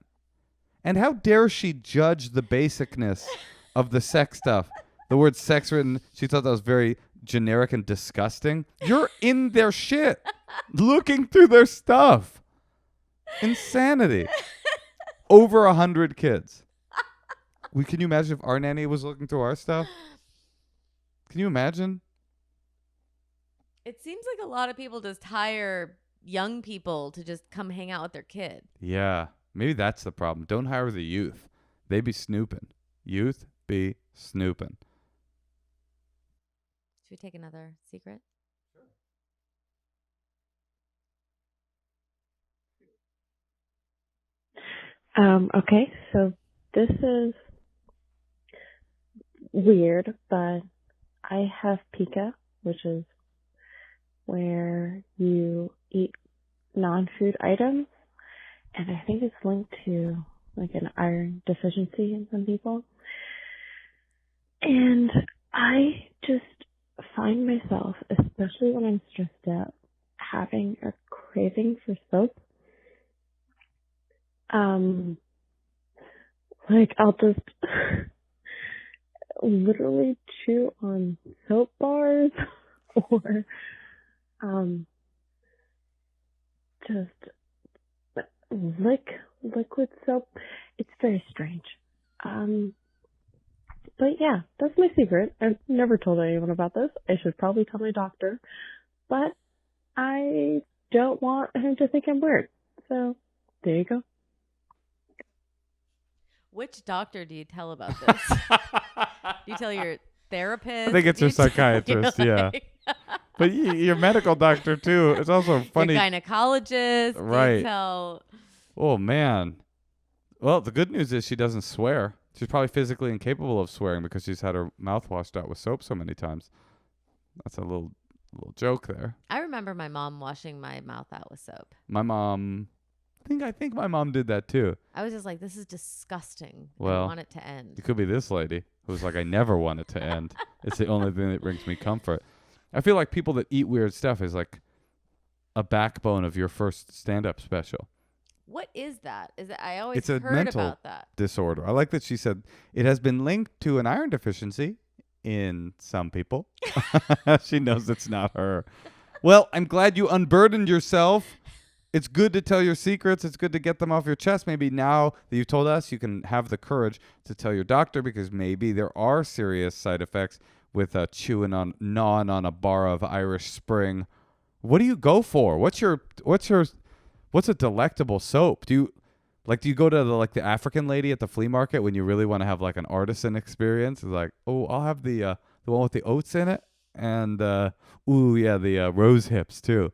And how dare she judge the basicness of the sex stuff? The word sex written, she thought that was very generic and disgusting. You're in their shit, looking through their stuff. Insanity. Over 100 kids. Can you imagine if our nanny was looking through our stuff? Can you imagine? It seems like a lot of people just hire young people to just come hang out with their kid. Yeah. Maybe that's the problem. Don't hire the youth. They be snooping. Youth be snooping. Should we take another secret? Okay, so this is weird, but I have pica, which is where you eat non-food items, and I think it's linked to like an iron deficiency in some people. And I just find myself, especially when I'm stressed out, having a craving for soap. Like I'll just literally chew on soap bars or just lick liquid soap. It's very strange. But yeah, that's my secret. I've never told anyone about this. I should probably tell my doctor, but I don't want him to think I'm weird. So there you go. Which doctor do you tell about this? Do you tell your therapist? I think it's your psychiatrist, yeah. But your medical doctor, too. It's also funny. Your gynecologist. Right. Do you tell... Oh, man. Well, the good news is she doesn't swear. She's probably physically incapable of swearing because she's had her mouth washed out with soap so many times. That's a little joke there. I remember my mom washing my mouth out with soap. My mom... I think my mom did that too. I was just like, this is disgusting. Well, I want it to end. It could be this lady who's like, I never want it to end. It's the only thing that brings me comfort. I feel like people that eat weird stuff is like a backbone of your first stand-up special. What is that? I always It's a heard mental about that. disorder. I like that she said it has been linked to an iron deficiency in some people. She knows it's not her. Well, I'm glad you unburdened yourself. It's good to tell your secrets. It's good to get them off your chest. Maybe now that you've told us, you can have the courage to tell your doctor, because maybe there are serious side effects with gnawing on a bar of Irish Spring. What do you go for? What's a delectable soap? Do you go to the African lady at the flea market when you really want to have like an artisan experience? It's like, oh, I'll have the one with the oats in it, and the rose hips too.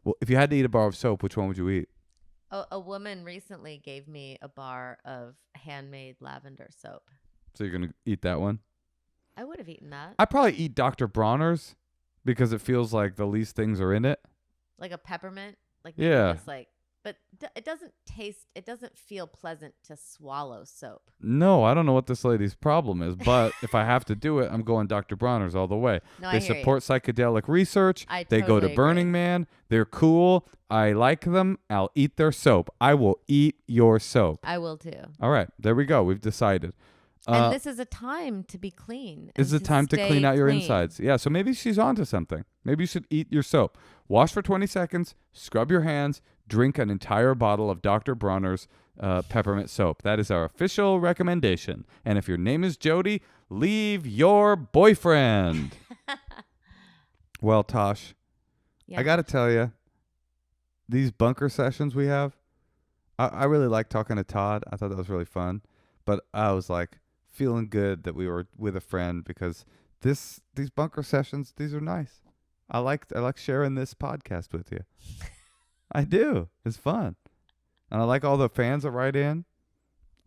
Well, if you had to eat a bar of soap, which one would you eat? A woman recently gave me a bar of handmade lavender soap. So you're going to eat that one? I would have eaten that. I'd probably eat Dr. Bronner's because it feels like the least things are in it. Like a peppermint? Yeah. Just but it doesn't feel pleasant to swallow soap. No, I don't know what this lady's problem is, but if I have to do it, I'm going Dr. Bronner's all the way. No, They support psychedelic research. They go to totally Burning agree. Man. They're cool. I like them. I'll eat their soap. I will eat your soap. I will too. All right. There we go. We've decided. And this is a time to be clean. It's a time to clean out your insides. Yeah, so maybe she's onto something. Maybe you should eat your soap. Wash for 20 seconds, scrub your hands, drink an entire bottle of Dr. Bronner's peppermint soap. That is our official recommendation. And if your name is Jodi, leave your boyfriend. Well, Tosh, Yeah. I got to tell you, these bunker sessions we have, I really like talking to Todd. I thought that was really fun. But I was like, feeling good that we were with a friend, because these bunker sessions, these are nice. I like sharing this podcast with you. I do. It's fun. And I like all the fans that write in.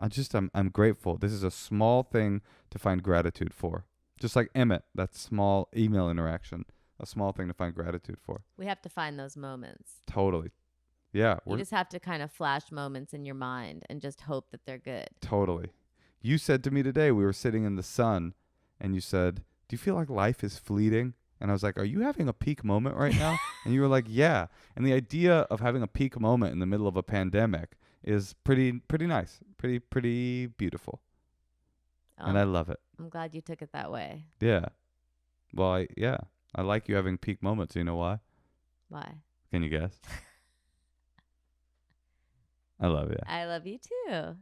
I'm grateful. This is a small thing to find gratitude for. Just like Emmett, that small email interaction, a small thing to find gratitude for. We have to find those moments. Totally. Yeah. You just have to kind of flash moments in your mind and just hope that they're good. Totally. You said to me today, we were sitting in the sun, and you said, do you feel like life is fleeting? And I was like, are you having a peak moment right now? And you were like, yeah. And the idea of having a peak moment in the middle of a pandemic is pretty nice, pretty beautiful. And I love it. I'm glad you took it that way. Yeah. Well, I like you having peak moments. You know why? Why? Can you guess? I love you. I love you too.